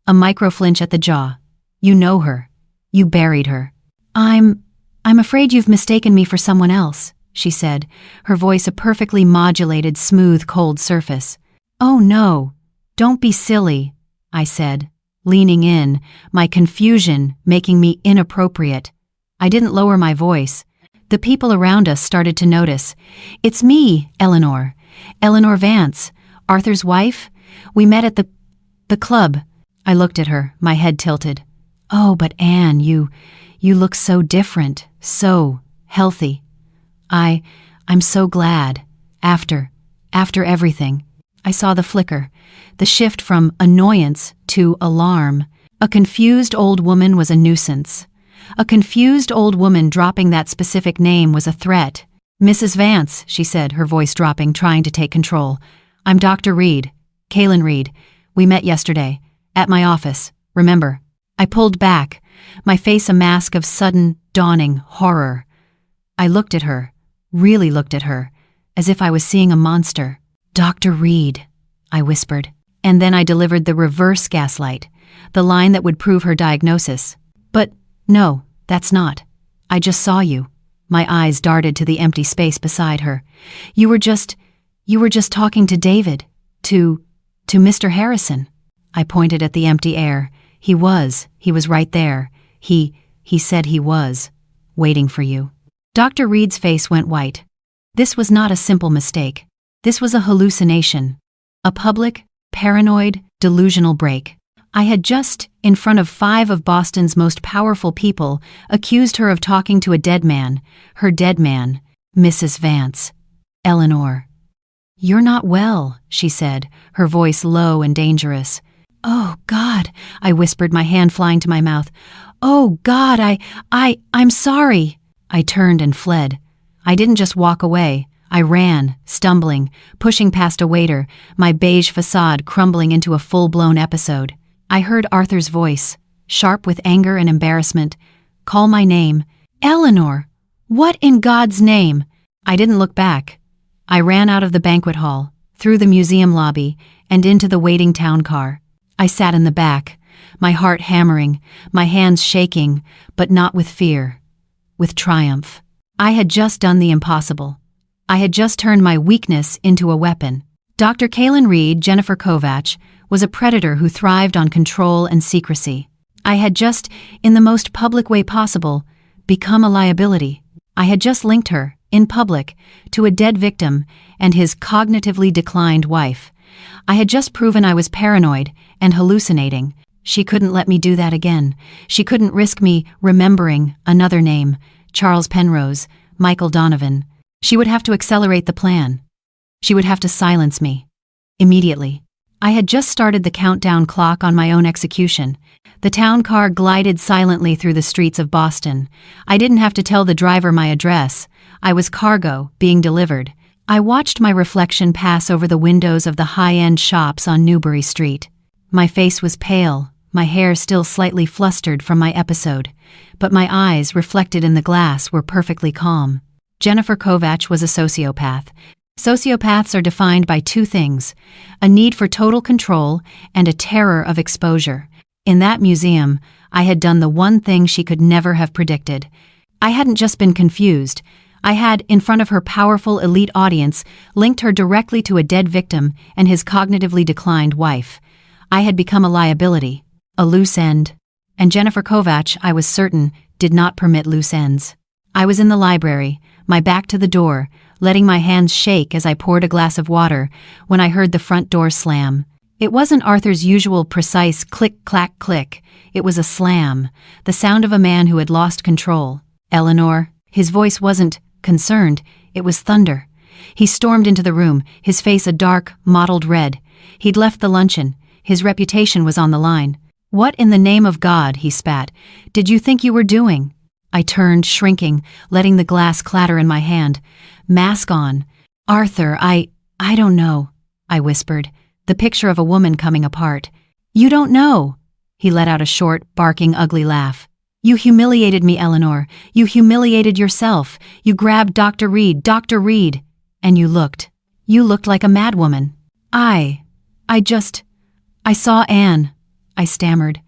A micro-flinch at the jaw. "You know her. You buried her." I'm afraid you've mistaken me for someone else," she said, her voice a perfectly modulated, smooth, cold surface. "Oh no, don't be silly," I said, leaning in, my confusion making me inappropriate. I didn't lower my voice. The people around us started to notice. "It's me, Eleanor. Eleanor Vance, Arthur's wife. We met at the club." I looked at her, my head tilted. "Oh, but Anne, you look so different, so healthy. I'm so glad. After everything." I saw the flicker, the shift from annoyance to alarm. A confused old woman was a nuisance. A confused old woman dropping that specific name was a threat. "Mrs. Vance," she said, her voice dropping, trying to take control. "I'm Dr. Reed, Kaelen Reed. We met yesterday, at my office, remember?" I pulled back, my face a mask of sudden, dawning horror. I looked at her, really looked at her, as if I was seeing a monster. "Dr. Reed," I whispered, and then I delivered the reverse gaslight, the line that would prove her diagnosis. "But no, that's not. I just saw you." My eyes darted to the empty space beside her. You were just talking to David, to Mr. Harrison." I pointed at the empty air. He was right there. He said he was, waiting for you." Dr. Reed's face went white. This was not a simple mistake. This was a hallucination. A public, paranoid, delusional break. I had just, in front of 5 of Boston's most powerful people, accused her of talking to a dead man, her dead man, Mrs. Vance. "Eleanor." "You're not well," she said, her voice low and dangerous. "Oh, God," I whispered, my hand flying to my mouth. "Oh, God, I'm sorry." I turned and fled. I didn't just walk away. I ran, stumbling, pushing past a waiter, my beige facade crumbling into a full-blown episode. I heard Arthur's voice, sharp with anger and embarrassment, call my name. "Eleanor! What in God's name?" I didn't look back. I ran out of the banquet hall, through the museum lobby, and into the waiting town car. I sat in the back, my heart hammering, my hands shaking, but not with fear, with triumph. I had just done the impossible. I had just turned my weakness into a weapon. Dr. Kaelen Reed, Jennifer Kovach, was a predator who thrived on control and secrecy. I had just, in the most public way possible, become a liability. I had just linked her, in public, to a dead victim and his cognitively declined wife. I had just proven I was paranoid and hallucinating. She couldn't let me do that again. She couldn't risk me remembering another name, Charles Penrose, Michael Donovan. She would have to accelerate the plan. She would have to silence me. Immediately. I had just started the countdown clock on my own execution. The town car glided silently through the streets of Boston. I didn't have to tell the driver my address. I was cargo, being delivered. I watched my reflection pass over the windows of the high-end shops on Newbury Street. My face was pale, my hair still slightly flustered from my episode, but my eyes, reflected in the glass, were perfectly calm. Jennifer Kovach was a sociopath. Sociopaths are defined by 2 things, a need for total control and a terror of exposure. In that museum, I had done the one thing she could never have predicted. I hadn't just been confused. I had, in front of her powerful elite audience, linked her directly to a dead victim and his cognitively declined wife. I had become a liability, a loose end. And Jennifer Kovach, I was certain, did not permit loose ends. I was in the library, my back to the door, letting my hands shake as I poured a glass of water, when I heard the front door slam. It wasn't Arthur's usual precise click-clack-click. It was a slam, the sound of a man who had lost control. "Eleanor." His voice wasn't concerned, it was thunder. He stormed into the room, his face a dark, mottled red. He'd left the luncheon. His reputation was on the line. "What in the name of God," he spat, "did you think you were doing?" I turned, shrinking, letting the glass clatter in my hand. Mask on. "Arthur, I don't know," I whispered, the picture of a woman coming apart. "You don't know." He let out a short, barking, ugly laugh. "You humiliated me, Eleanor. You humiliated yourself. You grabbed Dr. Reed, and you looked like a madwoman." I saw Anne," I stammered.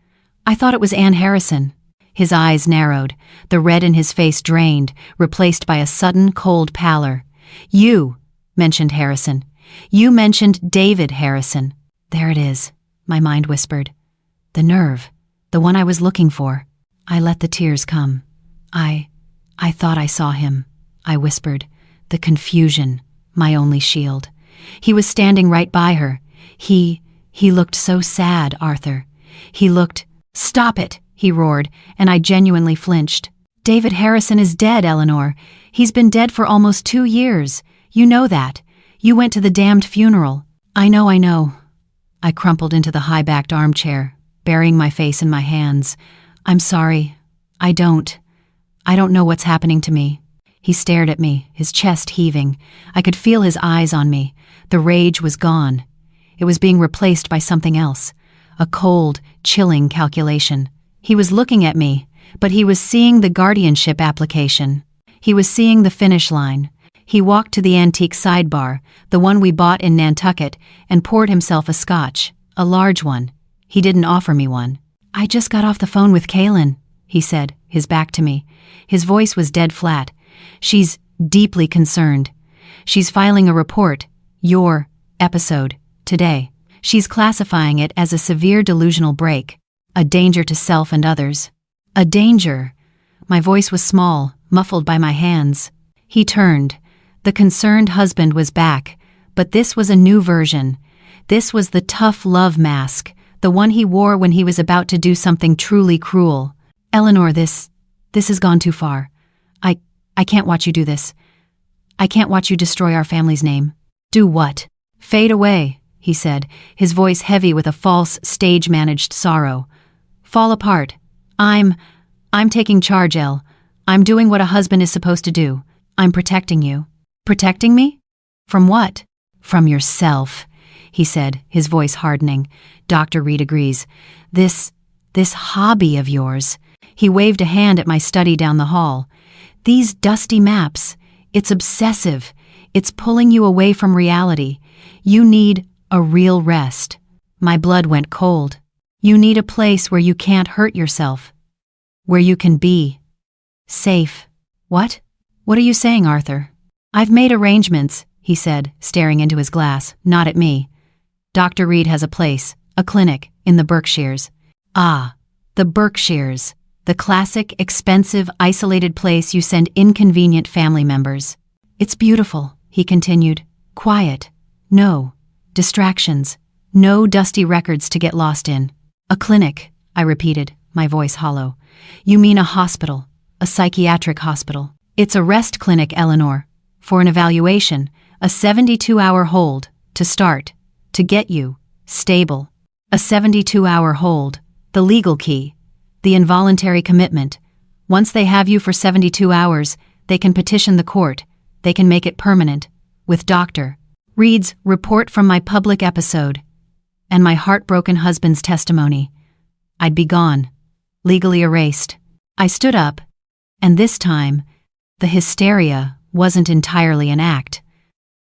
"I thought it was Anne Harrison." His eyes narrowed, the red in his face drained, replaced by a sudden, cold pallor. "You mentioned Harrison. You mentioned David Harrison." "There it is," my mind whispered. "The nerve, the one I was looking for." I let the tears come. I thought I saw him," I whispered, the confusion, my only shield. "He was standing right by her. He looked so sad, Arthur. He looked—" "Stop it!" he roared, and I genuinely flinched. "David Harrison is dead, Eleanor. He's been dead for almost 2 years. You know that. You went to the damned funeral." I know. I crumpled into the high-backed armchair, burying my face in my hands. "I'm sorry. I don't know what's happening to me." He stared at me, his chest heaving. I could feel his eyes on me. The rage was gone. It was being replaced by something else. A cold, chilling calculation. He was looking at me, but he was seeing the guardianship application. He was seeing the finish line. He walked to the antique sidebar, the one we bought in Nantucket, and poured himself a scotch, a large one. He didn't offer me one. "I just got off the phone with Kaelen," he said, his back to me. His voice was dead flat. "She's deeply concerned. She's filing a report, your episode, today. She's classifying it as a severe delusional break, a danger to self and others." "A danger." My voice was small, muffled by my hands. He turned. The concerned husband was back, but this was a new version. This was the tough love mask, the one he wore when he was about to do something truly cruel. "Eleanor, this has gone too far. I can't watch you do this. I can't watch you destroy our family's name." "Do what?" "Fade away," he said, his voice heavy with a false, stage-managed sorrow. "Fall apart. I'm taking charge, Elle. I'm doing what a husband is supposed to do. I'm protecting you." "Protecting me? From what?" "From yourself," he said, his voice hardening. "Dr. Reed agrees. This hobby of yours." He waved a hand at my study down the hall. "These dusty maps. It's obsessive. It's pulling you away from reality. You need a real rest." My blood went cold. "You need a place where you can't hurt yourself. Where you can be safe." "What? What are you saying, Arthur?" "I've made arrangements," he said, staring into his glass, not at me. "Dr. Reed has a place, a clinic, in the Berkshires." "Ah, the Berkshires. The classic, expensive, isolated place you send inconvenient family members." "It's beautiful," he continued. "Quiet. No distractions. No dusty records to get lost in." "A clinic," I repeated, my voice hollow. "You mean a hospital, a psychiatric hospital." "It's a rest clinic, Eleanor. For an evaluation, a 72-hour hold, to start, to get you stable. A 72-hour hold, the legal key, the involuntary commitment. Once they have you for 72 hours, they can petition the court. They can make it permanent. With Dr. Reed's report from my public episode and my heartbroken husband's testimony, I'd be gone, legally erased." I stood up, and this time, the hysteria wasn't entirely an act.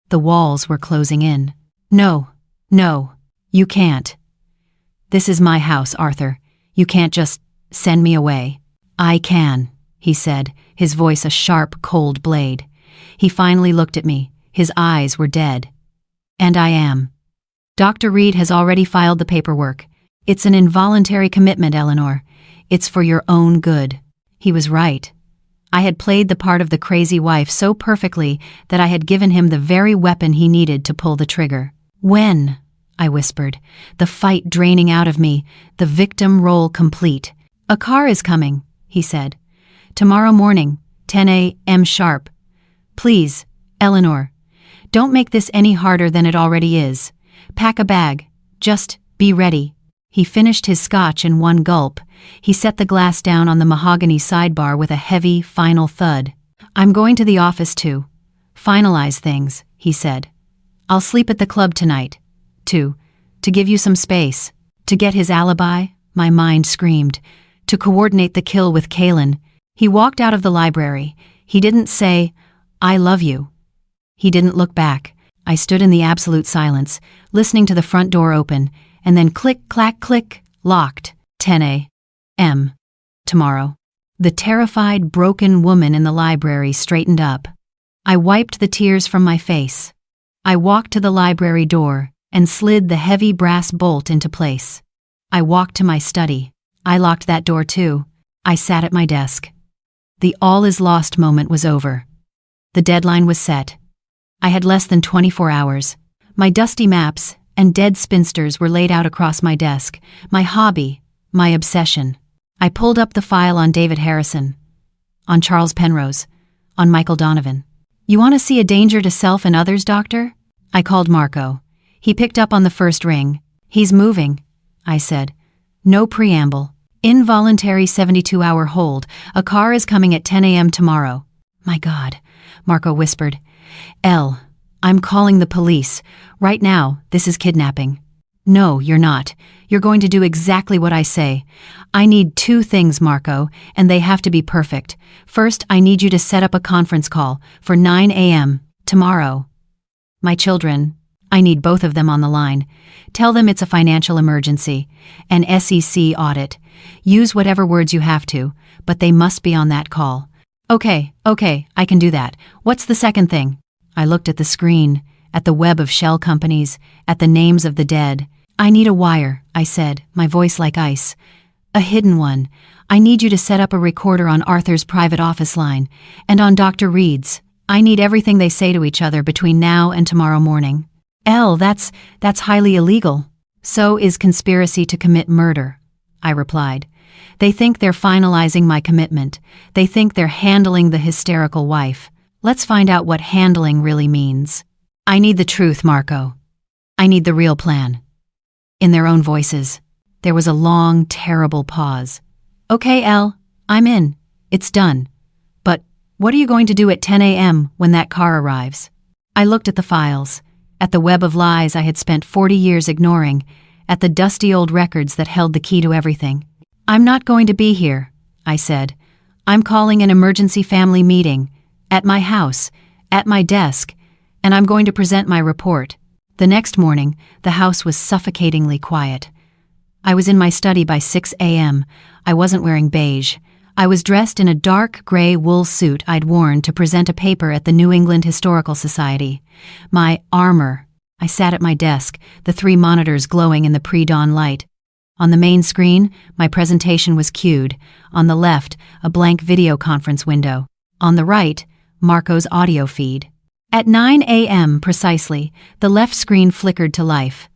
The walls were closing in. No, you can't. This is my house, Arthur. You can't just send me away." "I can," he said, his voice a sharp, cold blade. He finally looked at me. His eyes were dead. "And I am. Dr. Reed has already filed the paperwork. It's an involuntary commitment, Eleanor. It's for your own good. He was right. I had played the part of the crazy wife so perfectly that I had given him the very weapon he needed to pull the trigger. "When?" I whispered, the fight draining out of me, the victim role complete. "A car is coming," he said. "Tomorrow morning, 10 a.m. sharp. Please, Eleanor, don't make this any harder than it already is. Pack a bag. Just be ready." He finished his scotch in one gulp. He set the glass down on the mahogany sidebar with a heavy, final thud. "I'm going to the office to finalize things," he said. "I'll sleep at the club tonight. To give you some space. To get his alibi," my mind screamed. "To coordinate the kill with Kaelen." He walked out of the library. He didn't say, "I love you." He didn't look back. I stood in the absolute silence, listening to the front door open, and then click, clack, click, locked. 10 a.m. tomorrow. The terrified, broken woman in the library straightened up. I wiped the tears from my face. I walked to the library door and slid the heavy brass bolt into place. I walked to my study. I locked that door too. I sat at my desk. The all is lost moment was over. The deadline was set. I had less than 24 hours. My dusty maps and dead spinsters were laid out across my desk, my hobby, my obsession. I pulled up the file on David Harrison, on Charles Penrose, on Michael Donovan. "You want to see a danger to self and others, doctor?" I called Marco. He picked up on the first ring. "He's moving," I said. No preamble. Involuntary 72-hour hold. "A car is coming at 10 a.m. tomorrow." "My God," Marco whispered. I'm calling the police. Right now, this is kidnapping." "No, you're not. You're going to do exactly what I say. I need 2 things, Marco, and they have to be perfect. First, I need you to set up a conference call for 9 a.m. tomorrow. My children, I need both of them on the line. Tell them it's a financial emergency, an SEC audit. Use whatever words you have to, but they must be on that call." Okay, I can do that. What's the second thing?" I looked at the screen, at the web of shell companies, at the names of the dead. "I need a wire," I said, my voice like ice. "A hidden one. I need you to set up a recorder on Arthur's private office line, and on Dr. Reed's. I need everything they say to each other between now and tomorrow morning." That's highly illegal." "So is conspiracy to commit murder," I replied. "They think they're finalizing my commitment. They think they're handling the hysterical wife. Let's find out what handling really means." "I need the truth, Marco. I need the real plan." In their own voices, there was a long, terrible pause. "Okay, Elle, I'm in. It's done. But what are you going to do at 10 a.m. when that car arrives?" I looked at the files, at the web of lies I had spent 40 years ignoring, at the dusty old records that held the key to everything. "I'm not going to be here," I said. "I'm calling an emergency family meeting, at my house, at my desk, and I'm going to present my report." The next morning, the house was suffocatingly quiet. I was in my study by 6 a.m. I wasn't wearing beige. I was dressed in a dark gray wool suit I'd worn to present a paper at the New England Historical Society. My armor. I sat at my desk, the 3 monitors glowing in the pre-dawn light. On the main screen, my presentation was cued. On the left, a blank video conference window. On the right, Marco's audio feed. At 9 a.m. precisely, the left screen flickered to life.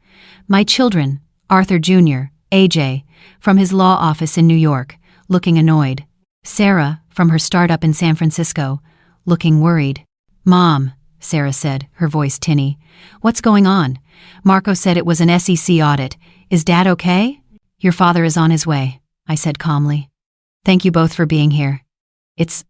My children, Arthur Jr., AJ, from his law office in New York, looking annoyed. Sarah, from her startup in San Francisco, looking worried. "Mom," Sarah said, her voice tinny. "What's going on? Marco said it was an SEC audit. Is Dad okay?" "Your father is on his way," I said calmly. "Thank you both for being here. It's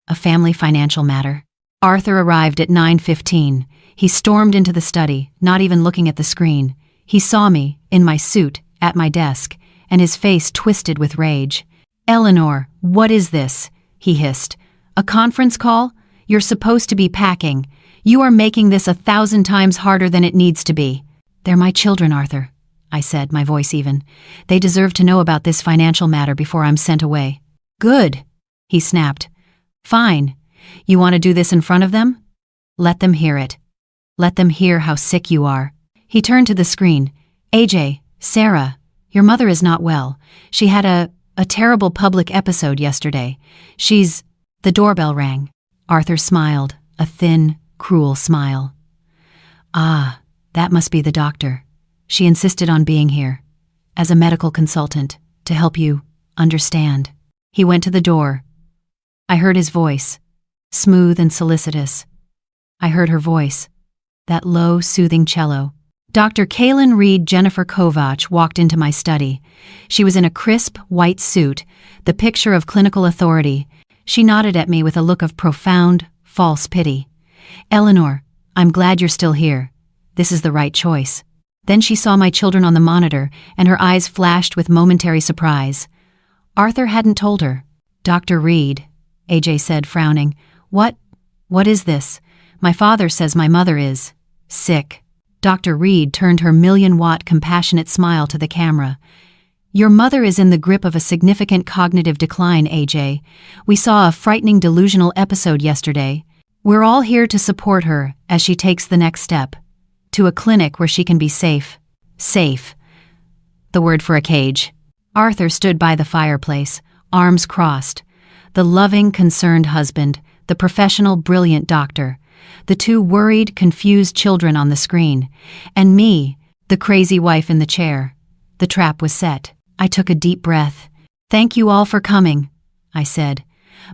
a family financial matter." Arthur arrived at 9:15. He stormed into the study, not even looking at the screen. He saw me, in my suit, at my desk, and his face twisted with rage. "Eleanor, what is this?" he hissed. "A conference call? You're supposed to be packing. You are making this 1,000 times harder than it needs to be." "They're my children, Arthur," I said, my voice even. "They deserve to know about this financial matter before I'm sent away." "Good," he snapped. "Fine. You want to do this in front of them? Let them hear it. Let them hear how sick you are." He turned to the screen. "AJ, Sarah, your mother is not well. She had a A terrible public episode yesterday. The doorbell rang. Arthur smiled, a thin, cruel smile. Ah, that must be the doctor. She insisted on being here, as a medical consultant, to help you understand. He went to the door. I heard his voice, smooth and solicitous. I heard her voice, that low, soothing cello. Dr. Kaelen Reed Jennifer Kovach walked into my study. She was in a crisp, white suit, the picture of clinical authority. She nodded at me with a look of profound, false pity. "Eleanor, I'm glad you're still here. This is the right choice." Then she saw my children on the monitor, and her eyes flashed with momentary surprise. Arthur hadn't told her. "Dr. Reed," AJ said, frowning. What is this? My father says my mother is sick." Dr. Reed turned her million-watt compassionate smile to the camera. "Your mother is in the grip of a significant cognitive decline, AJ. We saw a frightening delusional episode yesterday. We're all here to support her as she takes the next step. To a clinic where she can be safe." Safe. The word for a cage. Arthur stood by the fireplace, arms crossed. The loving, concerned husband, the professional, brilliant doctor, the two worried, confused children on the screen, and me, the crazy wife in the chair. The trap was set. I took a deep breath. "Thank you all for coming," I said.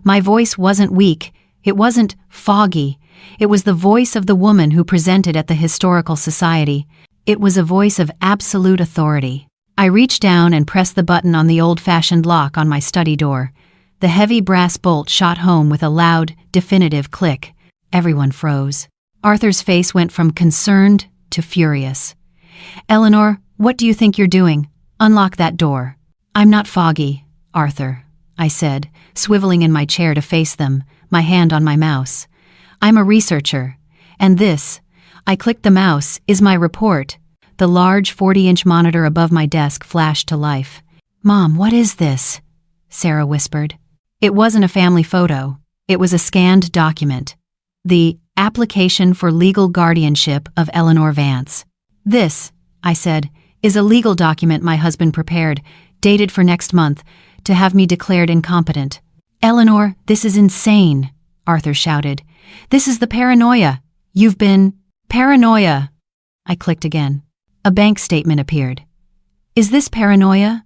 My voice wasn't weak. It wasn't foggy. It was the voice of the woman who presented at the Historical Society. It was a voice of absolute authority. I reached down and pressed the button on the old-fashioned lock on my study door. The heavy brass bolt shot home with a loud, definitive click. Everyone froze. Arthur's face went from concerned to furious. "Eleanor, what do you think you're doing? Unlock that door." "I'm not foggy, Arthur," I said, swiveling in my chair to face them, my hand on my mouse. "I'm a researcher, and this," I clicked the mouse, "is my report." The large 40-inch monitor above my desk flashed to life. "Mom, what is this?" Sarah whispered. It wasn't a family photo. It was a scanned document. The Application for Legal Guardianship of Eleanor Vance. "This," I said, "is a legal document my husband prepared, dated for next month, to have me declared incompetent." "Eleanor, this is insane," Arthur shouted. "This is the paranoia. You've been..." "Paranoia." I clicked again. A bank statement appeared. "Is this paranoia?"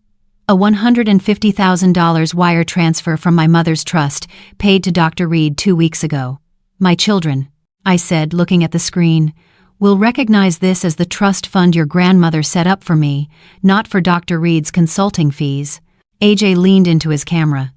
"A $150,000 wire transfer from my mother's trust, paid to Dr. Reed 2 weeks ago. My children," I said, looking at the screen, "will recognize this as the trust fund your grandmother set up for me, not for Dr. Reed's consulting fees." AJ leaned into his camera.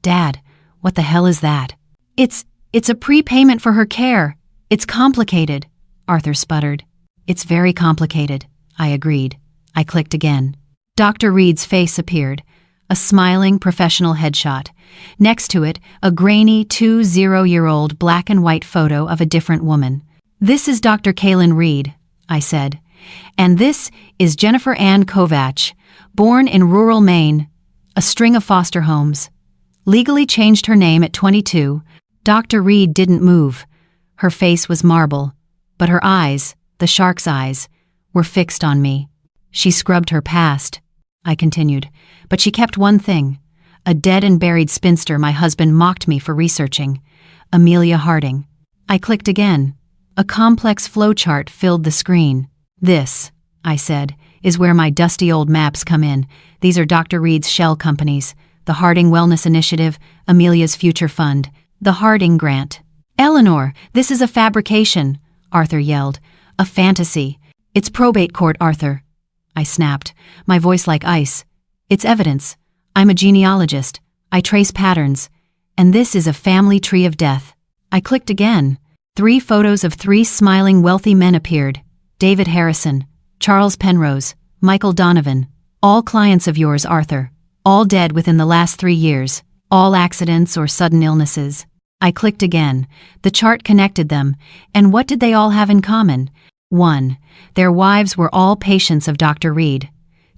"Dad, what the hell is that?" It's a prepayment for her care. It's complicated," Arthur sputtered. "It's very complicated," I agreed. I clicked again. Dr. Reed's face appeared, a smiling professional headshot. Next to it, a grainy 20-year-old black and white photo of a different woman. "This is Dr. Kaelen Reed," I said. "And this is Jennifer Ann Kovach, born in rural Maine, a string of foster homes. Legally changed her name at 22. Dr. Reed didn't move. Her face was marble, but her eyes, the shark's eyes, were fixed on me. She scrubbed her past," I continued, "but she kept one thing, a dead and buried spinster my husband mocked me for researching, Amelia Harding." I clicked again. A complex flowchart filled the screen. "This," I said, "is where my dusty old maps come in. These are Dr. Reed's shell companies, the Harding Wellness Initiative, Amelia's Future Fund, the Harding Grant." "Eleanor, this is a fabrication," Arthur yelled. "A fantasy. It's probate court, Arthur," I snapped, my voice like ice. "It's evidence. I'm a genealogist. I trace patterns. And this is a family tree of death." I clicked again. 3 photos of 3 smiling wealthy men appeared. David Harrison, Charles Penrose, Michael Donovan. "All clients of yours, Arthur. All dead within the last 3 years. All accidents or sudden illnesses." I clicked again. The chart connected them, and what did they all have in common? 1. Their wives were all patients of Dr. Reed.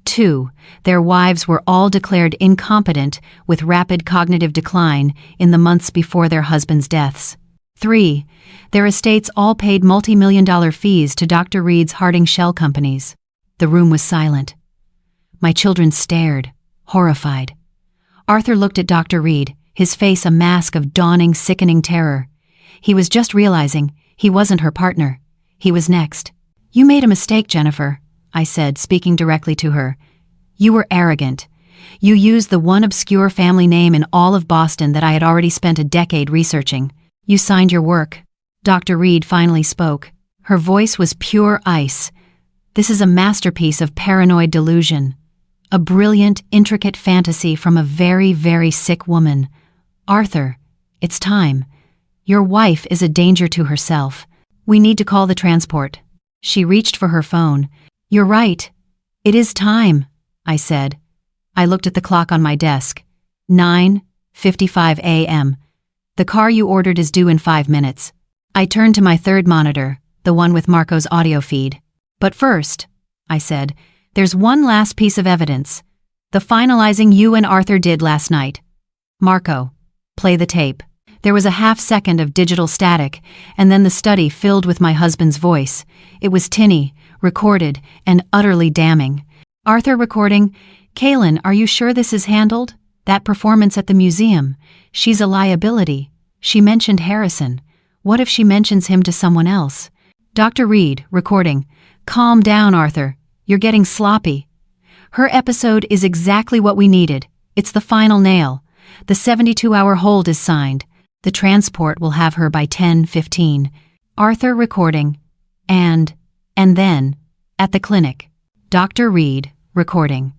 2. Their wives were all declared incompetent with rapid cognitive decline in the months before their husbands' deaths. 3. Their estates all paid multi-million-dollar fees to Dr. Reed's Harding shell companies. The room was silent. My children stared, horrified. Arthur looked at Dr. Reed, his face a mask of dawning, sickening terror. He was just realizing he wasn't her partner. He was next. "You made a mistake, Jennifer," I said, speaking directly to her. "You were arrogant. You used the one obscure family name in all of Boston that I had already spent a decade researching. You signed your work." Dr. Reed finally spoke. Her voice was pure ice. "This is a masterpiece of paranoid delusion. A brilliant, intricate fantasy from a very, very sick woman. Arthur, it's time. Your wife is a danger to herself. We need to call the transport." She reached for her phone. "You're right. It is time," I said. I looked at the clock on my desk. 9:55 a.m. "The car you ordered is due in 5 minutes. I turned to my third monitor, the one with Marco's audio feed. "But first," I said, "there's one last piece of evidence. The finalizing you and Arthur did last night. Marco, play the tape." There was a half-second of digital static, and then the study filled with my husband's voice. It was tinny, recorded, and utterly damning. Arthur recording, "Kaelen, are you sure this is handled? That performance at the museum. She's a liability. She mentioned Harrison. What if she mentions him to someone else?" Dr. Reed, recording, "Calm down, Arthur. You're getting sloppy. Her episode is exactly what we needed. It's the final nail. The 72-hour hold is signed. The transport will have her by 10:15. Arthur recording. And then, at the clinic. Dr. Reed, recording.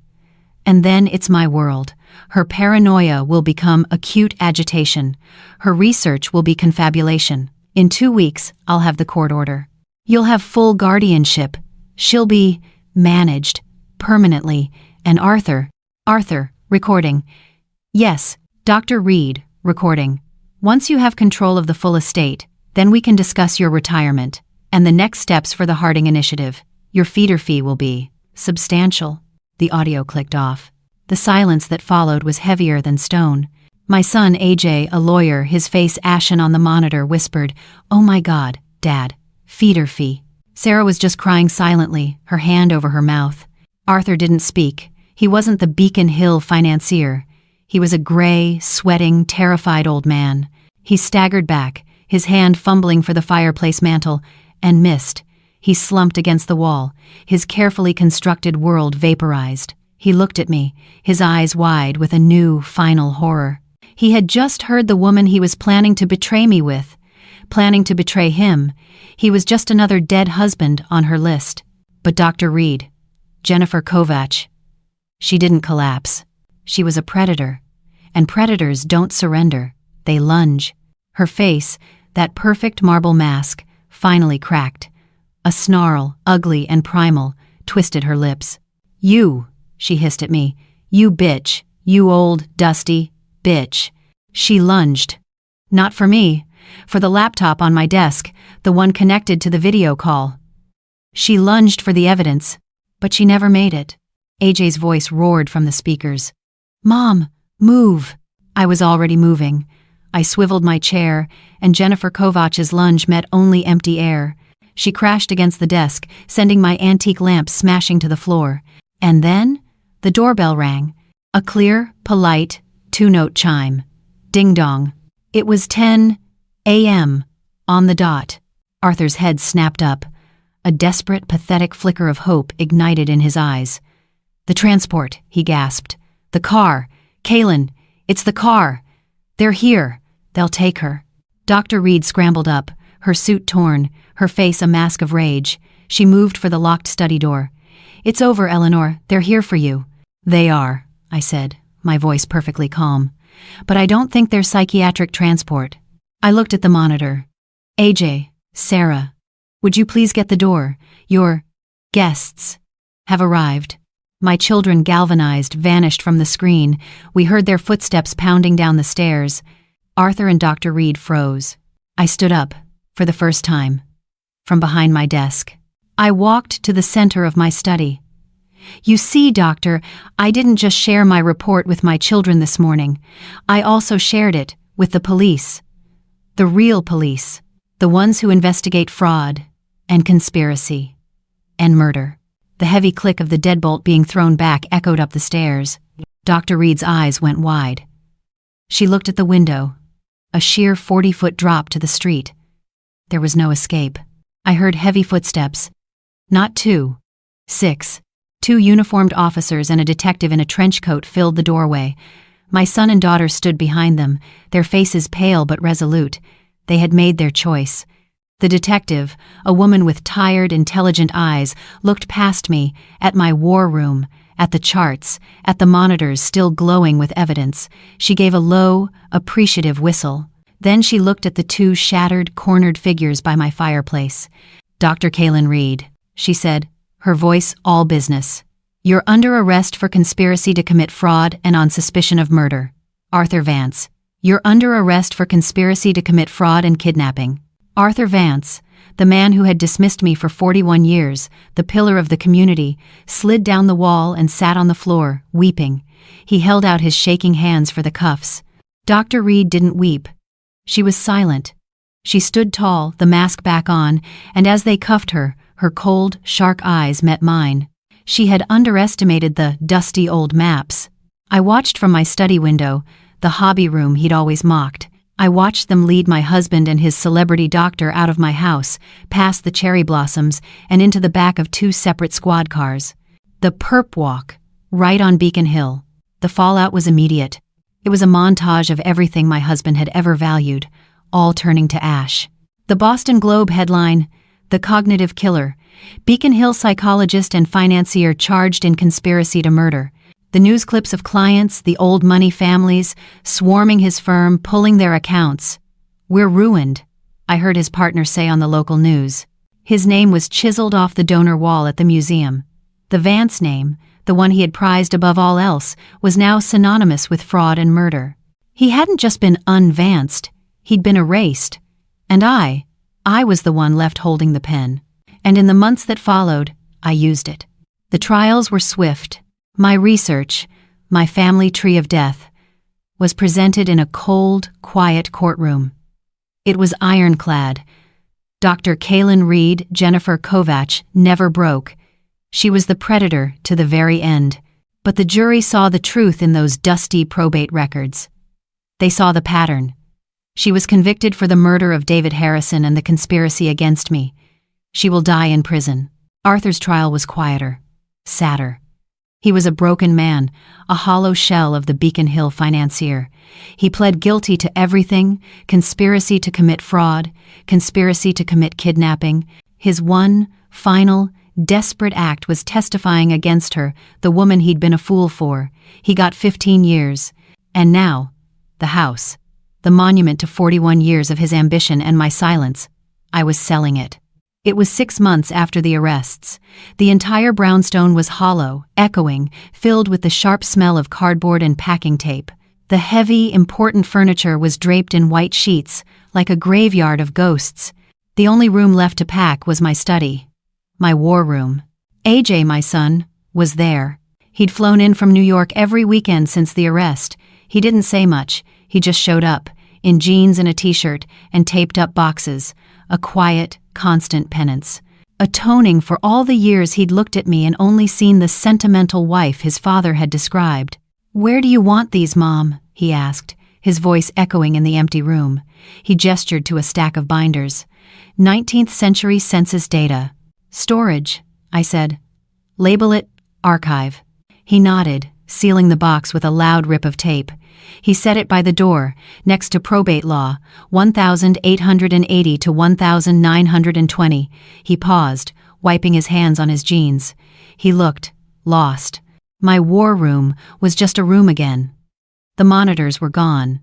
And then it's my world. Her paranoia will become acute agitation. Her research will be confabulation. In 2 weeks, I'll have the court order. You'll have full guardianship. She'll be managed permanently. And Arthur, recording. Yes, Dr. Reed, recording. Once you have control of the full estate, then we can discuss your retirement and the next steps for the Harding Initiative. Your feeder fee will be substantial." The audio clicked off. The silence that followed was heavier than stone. My son, AJ, a lawyer, his face ashen on the monitor, whispered, "Oh my God, Dad, feeder fee." Sarah was just crying silently, her hand over her mouth. Arthur didn't speak. He wasn't the Beacon Hill financier. He was a gray, sweating, terrified old man. He staggered back, his hand fumbling for the fireplace mantel, and missed. He slumped against the wall, his carefully constructed world vaporized. He looked at me, his eyes wide with a new, final horror. He had just heard the woman he was planning to betray me with, planning to betray him. He was just another dead husband on her list. But Dr. Reed, Jennifer Kovach, she didn't collapse. She was a predator, and predators don't surrender. They lunge. Her face, that perfect marble mask, finally cracked. A snarl, ugly and primal, twisted her lips. "You," she hissed at me. "You bitch. You old, dusty bitch." She lunged. Not for me, for the laptop on my desk, the one connected to the video call. She lunged for the evidence, but she never made it. AJ's voice roared from the speakers. "Mom, move." I was already moving. I swiveled my chair, and Jennifer Kovach's lunge met only empty air. She crashed against the desk, sending my antique lamp smashing to the floor. And then, the doorbell rang. A clear, polite, 2-note chime. Ding-dong. It was 10 a.m. on the dot. Arthur's head snapped up. A desperate, pathetic flicker of hope ignited in his eyes. "The transport," he gasped. "The car. Kaelen, it's the car. They're here. They'll take her." Dr. Reed scrambled up, her suit torn, her face a mask of rage. She moved for the locked study door. "It's over, Eleanor. They're here for you." "They are," I said, my voice perfectly calm. "But I don't think they're psychiatric transport." I looked at the monitor. "AJ, Sarah, would you please get the door? Your guests have arrived." My children, galvanized, vanished from the screen. We heard their footsteps pounding down the stairs. Arthur and Dr. Reed froze. I stood up, for the first time, from behind my desk. I walked to the center of my study. "You see, Doctor, I didn't just share my report with my children this morning. I also shared it with the police. The real police. The ones who investigate fraud, and conspiracy, and murder." The heavy click of the deadbolt being thrown back echoed up the stairs. Dr. Reed's eyes went wide. She looked at the window, a sheer 40-foot drop to the street. There was no escape. I heard heavy footsteps. Not 2, 6. 2 uniformed officers and a detective in a trench coat filled the doorway. My son and daughter stood behind them, their faces pale but resolute. They had made their choice. The detective, a woman with tired, intelligent eyes, looked past me, at my war room, at the charts, at the monitors still glowing with evidence. She gave a low, appreciative whistle. Then she looked at the 2 shattered, cornered figures by my fireplace. "Dr. Kaelen Reed," she said, her voice all business. "You're under arrest for conspiracy to commit fraud and on suspicion of murder. Arthur Vance. You're under arrest for conspiracy to commit fraud and kidnapping." Arthur Vance, the man who had dismissed me for 41 years, the pillar of the community, slid down the wall and sat on the floor, weeping. He held out his shaking hands for the cuffs. Dr. Reed didn't weep. She was silent. She stood tall, the mask back on, and as they cuffed her, her cold, shark eyes met mine. She had underestimated the dusty old maps. I watched from my study window, the hobby room he'd always mocked. I watched them lead my husband and his celebrity doctor out of my house, past the cherry blossoms, and into the back of 2 separate squad cars. The perp walk, right on Beacon Hill. The fallout was immediate. It was a montage of everything my husband had ever valued, all turning to ash. The Boston Globe headline, "The Cognitive Killer. Beacon Hill psychologist and financier charged in conspiracy to murder." The news clips of clients, the old money families, swarming his firm, pulling their accounts. "We're ruined," I heard his partner say on the local news. His name was chiseled off the donor wall at the museum. The Vance name, the one he had prized above all else, was now synonymous with fraud and murder. He hadn't just been unvanced, he'd been erased. And I was the one left holding the pen. And in the months that followed, I used it. The trials were swift. My research, my family tree of death, was presented in a cold, quiet courtroom. It was ironclad. Dr. Kaelen Reed, Jennifer Kovach, never broke. She was the predator to the very end. But the jury saw the truth in those dusty probate records. They saw the pattern. She was convicted for the murder of David Harrison and the conspiracy against me. She will die in prison. Arthur's trial was quieter, sadder. He was a broken man, a hollow shell of the Beacon Hill financier. He pled guilty to everything: conspiracy to commit fraud, conspiracy to commit kidnapping. His one, final, desperate act was testifying against her, the woman he'd been a fool for. He got 15 years. And now, the house, the monument to 41 years of his ambition and my silence. I was selling it. It was 6 months after the arrests. The entire brownstone was hollow, echoing, filled with the sharp smell of cardboard and packing tape. The heavy, important furniture was draped in white sheets, like a graveyard of ghosts. The only room left to pack was my study, my war room. AJ, my son, was there. He'd flown in from New York every weekend since the arrest. He didn't say much. He just showed up, in jeans and a t-shirt, and taped up boxes. A quiet, constant penance. Atoning for all the years he'd looked at me and only seen the sentimental wife his father had described. "Where do you want these, Mom?" he asked, his voice echoing in the empty room. He gestured to a stack of binders. 19th century census data. "Storage," I said. "Label it archive." He nodded, sealing the box with a loud rip of tape. He set it by the door, next to probate law, 1880 to 1920. He paused, wiping his hands on his jeans. He looked lost. My war room was just a room again. The monitors were gone.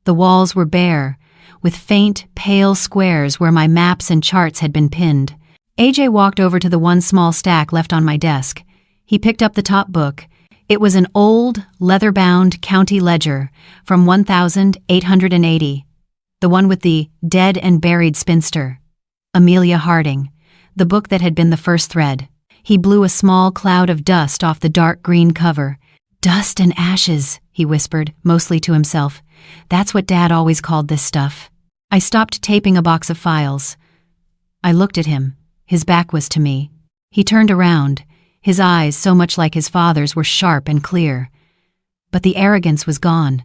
The walls were bare, with faint, pale squares where my maps and charts had been pinned. AJ walked over to the one small stack left on my desk. He picked up the top book. It was an old, leather-bound county ledger from 1880, the one with the dead and buried spinster, Amelia Harding, the book that had been the first thread. He blew a small cloud of dust off the dark green cover. "Dust and ashes," he whispered, mostly to himself. "That's what Dad always called this stuff." I stopped taping a box of files. I looked at him. His back was to me. He turned around. His eyes, so much like his father's, were sharp and clear. but the arrogance was gone.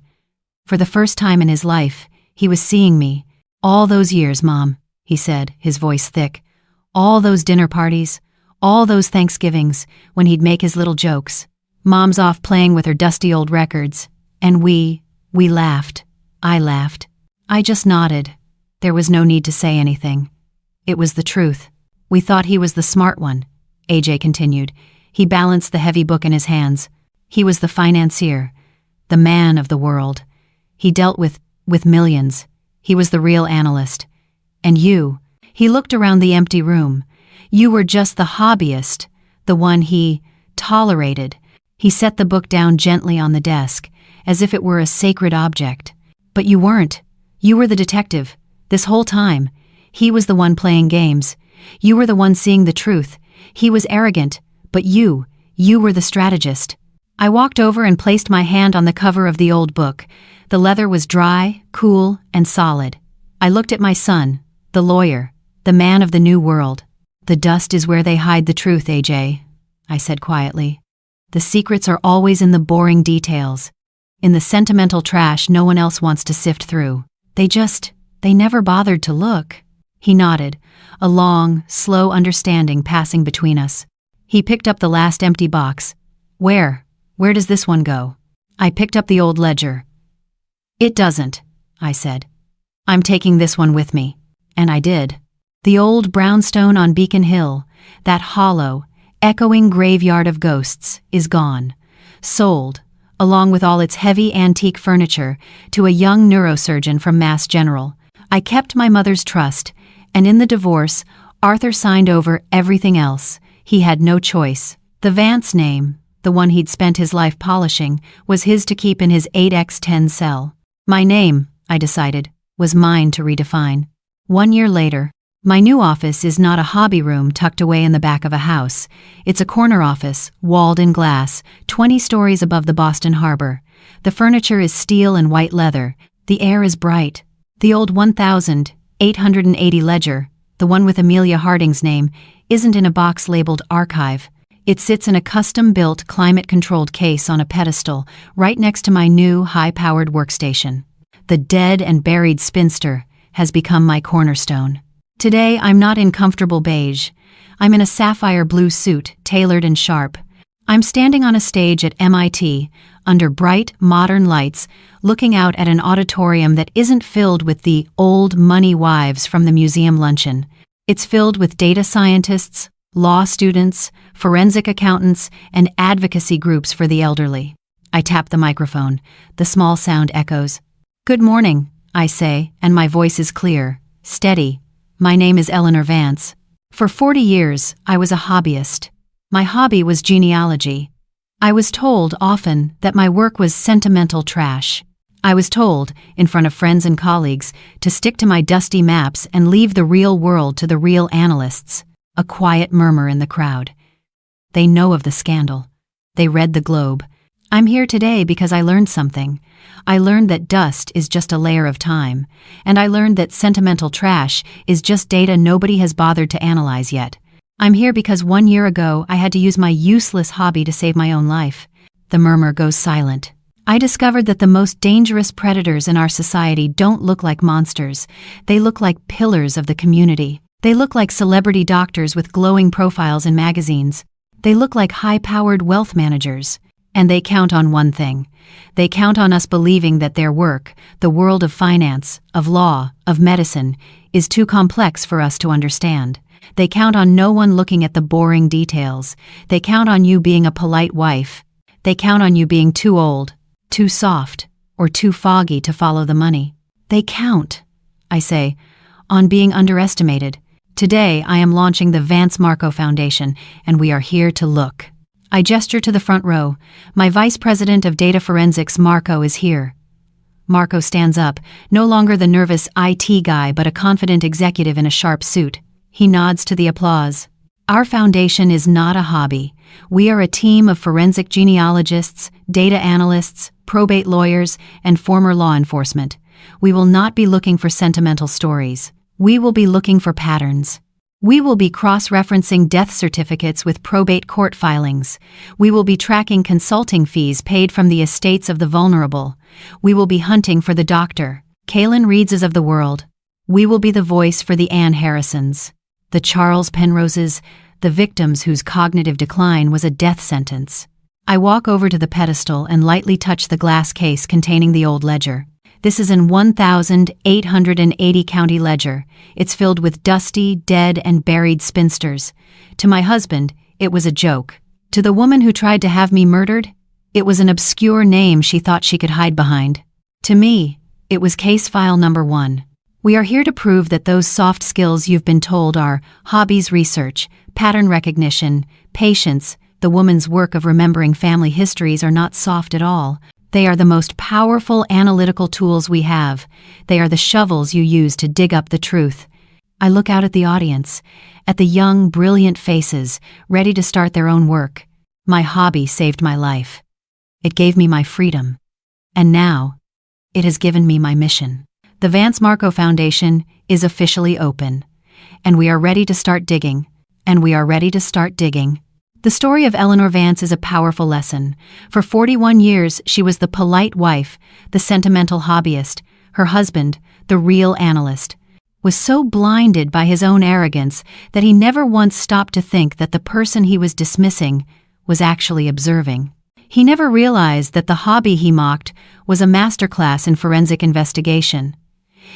For the first time in his life, he was seeing me. "All those years, Mom," he said, his voice thick. "All those dinner parties, all those Thanksgivings, when he'd make his little jokes. Mom's off playing with her dusty old records. And we laughed. I laughed. I just nodded. There was no need to say anything. It was the truth. We thought he was the smart one," AJ continued. He balanced the heavy book in his hands. He was the financier, the man of the world. He dealt with millions. He was the real analyst. And you, he looked around the empty room. You were just the hobbyist, the one he tolerated. He set the book down gently on the desk, as if it were a sacred object. But you weren't. You were the detective. This whole time, he was the one playing games. You were the one seeing the truth. He was arrogant, but you were the strategist. I walked over and placed my hand on the cover of the old book. The leather was dry, cool, and solid. I looked at my son, the lawyer, the man of the new world. "The dust is where they hide the truth, AJ," I said quietly. "The secrets are always in the boring details, in the sentimental trash no one else wants to sift through. They never bothered to look." He nodded, a long, slow understanding passing between us. He picked up the last empty box. Where does this one go?" I picked up the old ledger. "It doesn't," I said. "I'm taking this one with me." And I did. The old brownstone on Beacon Hill, that hollow, echoing graveyard of ghosts, is gone. Sold, along with all its heavy antique furniture, to a young neurosurgeon from Mass General. I kept my mother's trust, and in the divorce, Arthur signed over everything else. He had no choice. The Vance name, the one he'd spent his life polishing, was his to keep in his 8x10 cell. My name, I decided, was mine to redefine. 1 year later, my new office is not a hobby room tucked away in the back of a house. It's a corner office, walled in glass, 20 stories above the Boston Harbor. The furniture is steel and white leather. The air is bright. The old 1,880 ledger, the one with Amelia Harding's name, isn't in a box labeled archive. It sits in a custom-built, climate-controlled case on a pedestal, right next to my new, high-powered workstation. The dead and buried spinster has become my cornerstone. Today, I'm not in comfortable beige. I'm in a sapphire blue suit, tailored and sharp. I'm standing on a stage at MIT, under bright, modern lights, looking out at an auditorium that isn't filled with the old money wives from the museum luncheon. It's filled with data scientists, law students, forensic accountants, and advocacy groups for the elderly. I tap the microphone. The small sound echoes. "Good morning," I say, and my voice is clear, steady. My name is Eleanor Vance. For 40 years, I was a hobbyist. My hobby was genealogy. I was told often that my work was sentimental trash. I was told, in front of friends and colleagues, to stick to my dusty maps and leave the real world to the real analysts. A quiet murmur in the crowd. They know of the scandal. They read the Globe. I'm here today because I learned something. I learned that dust is just a layer of time, and I learned that sentimental trash is just data nobody has bothered to analyze yet. I'm here because 1 year ago I had to use my useless hobby to save my own life. The murmur goes silent. I discovered that the most dangerous predators in our society don't look like monsters. They look like pillars of the community. They look like celebrity doctors with glowing profiles in magazines. They look like high-powered wealth managers. And they count on one thing. They count on us believing that their work, the world of finance, of law, of medicine, is too complex for us to understand. They count on no one looking at the boring details. They count on you being a polite wife. They count on you being too old, too soft, or too foggy to follow the money. They count, I say, on being underestimated. Today, I am launching the Vance Marco Foundation, and we are here to look. I gesture to the front row. My vice president of data forensics, Marco, is here. Marco stands up, no longer the nervous IT guy, but a confident executive in a sharp suit. He nods to the applause. Our foundation is not a hobby. We are a team of forensic genealogists, data analysts, probate lawyers, and former law enforcement. We will not be looking for sentimental stories. We will be looking for patterns. We will be cross-referencing death certificates with probate court filings. We will be tracking consulting fees paid from the estates of the vulnerable. We will be hunting for the Dr. Kaelen Reeds of the world. We will be the voice for the Ann Harrisons, the Charles Penroses, the victims whose cognitive decline was a death sentence. I walk over to the pedestal and lightly touch the glass case containing the old ledger. This is an 1,880 county ledger. It's filled with dusty, dead, and buried spinsters. To my husband, it was a joke. To the woman who tried to have me murdered, it was an obscure name she thought she could hide behind. To me, it was case file number 1. We are here to prove that those soft skills you've been told are hobbies, research, pattern recognition, patience, the woman's work of remembering family histories are not soft at all. They are the most powerful analytical tools we have. They are the shovels you use to dig up the truth. I look out at the audience, at the young, brilliant faces, ready to start their own work. My hobby saved my life. It gave me my freedom. And now, it has given me my mission. The Vance Marco Foundation is officially open. And we are ready to start digging. The story of Eleanor Vance is a powerful lesson. For 41 years, she was the polite wife, the sentimental hobbyist. Her husband, the real analyst, was so blinded by his own arrogance that he never once stopped to think that the person he was dismissing was actually observing. He never realized that the hobby he mocked was a masterclass in forensic investigation.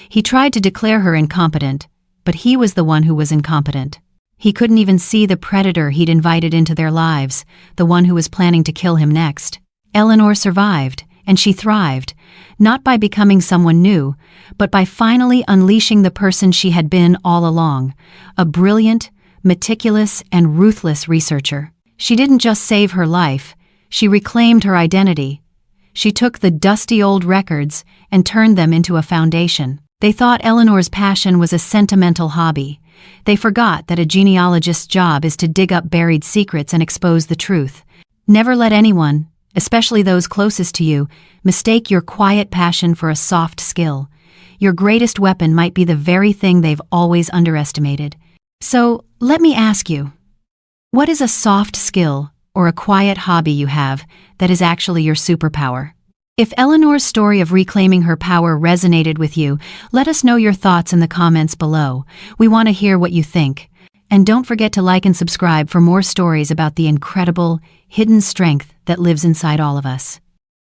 He tried to declare her incompetent, but he was the one who was incompetent. He couldn't even see the predator he'd invited into their lives, the one who was planning to kill him next. Eleanor survived, and she thrived, not by becoming someone new, but by finally unleashing the person she had been all along, a brilliant, meticulous, and ruthless researcher. She didn't just save her life, she reclaimed her identity. She took the dusty old records and turned them into a foundation. They thought Eleanor's passion was a sentimental hobby. They forgot that a genealogist's job is to dig up buried secrets and expose the truth. Never let anyone, especially those closest to you, mistake your quiet passion for a soft skill. Your greatest weapon might be the very thing they've always underestimated. So, let me ask you, what is a soft skill or a quiet hobby you have that is actually your superpower? If Eleanor's story of reclaiming her power resonated with you, let us know your thoughts in the comments below. We want to hear what you think. And don't forget to like and subscribe for more stories about the incredible, hidden strength that lives inside all of us.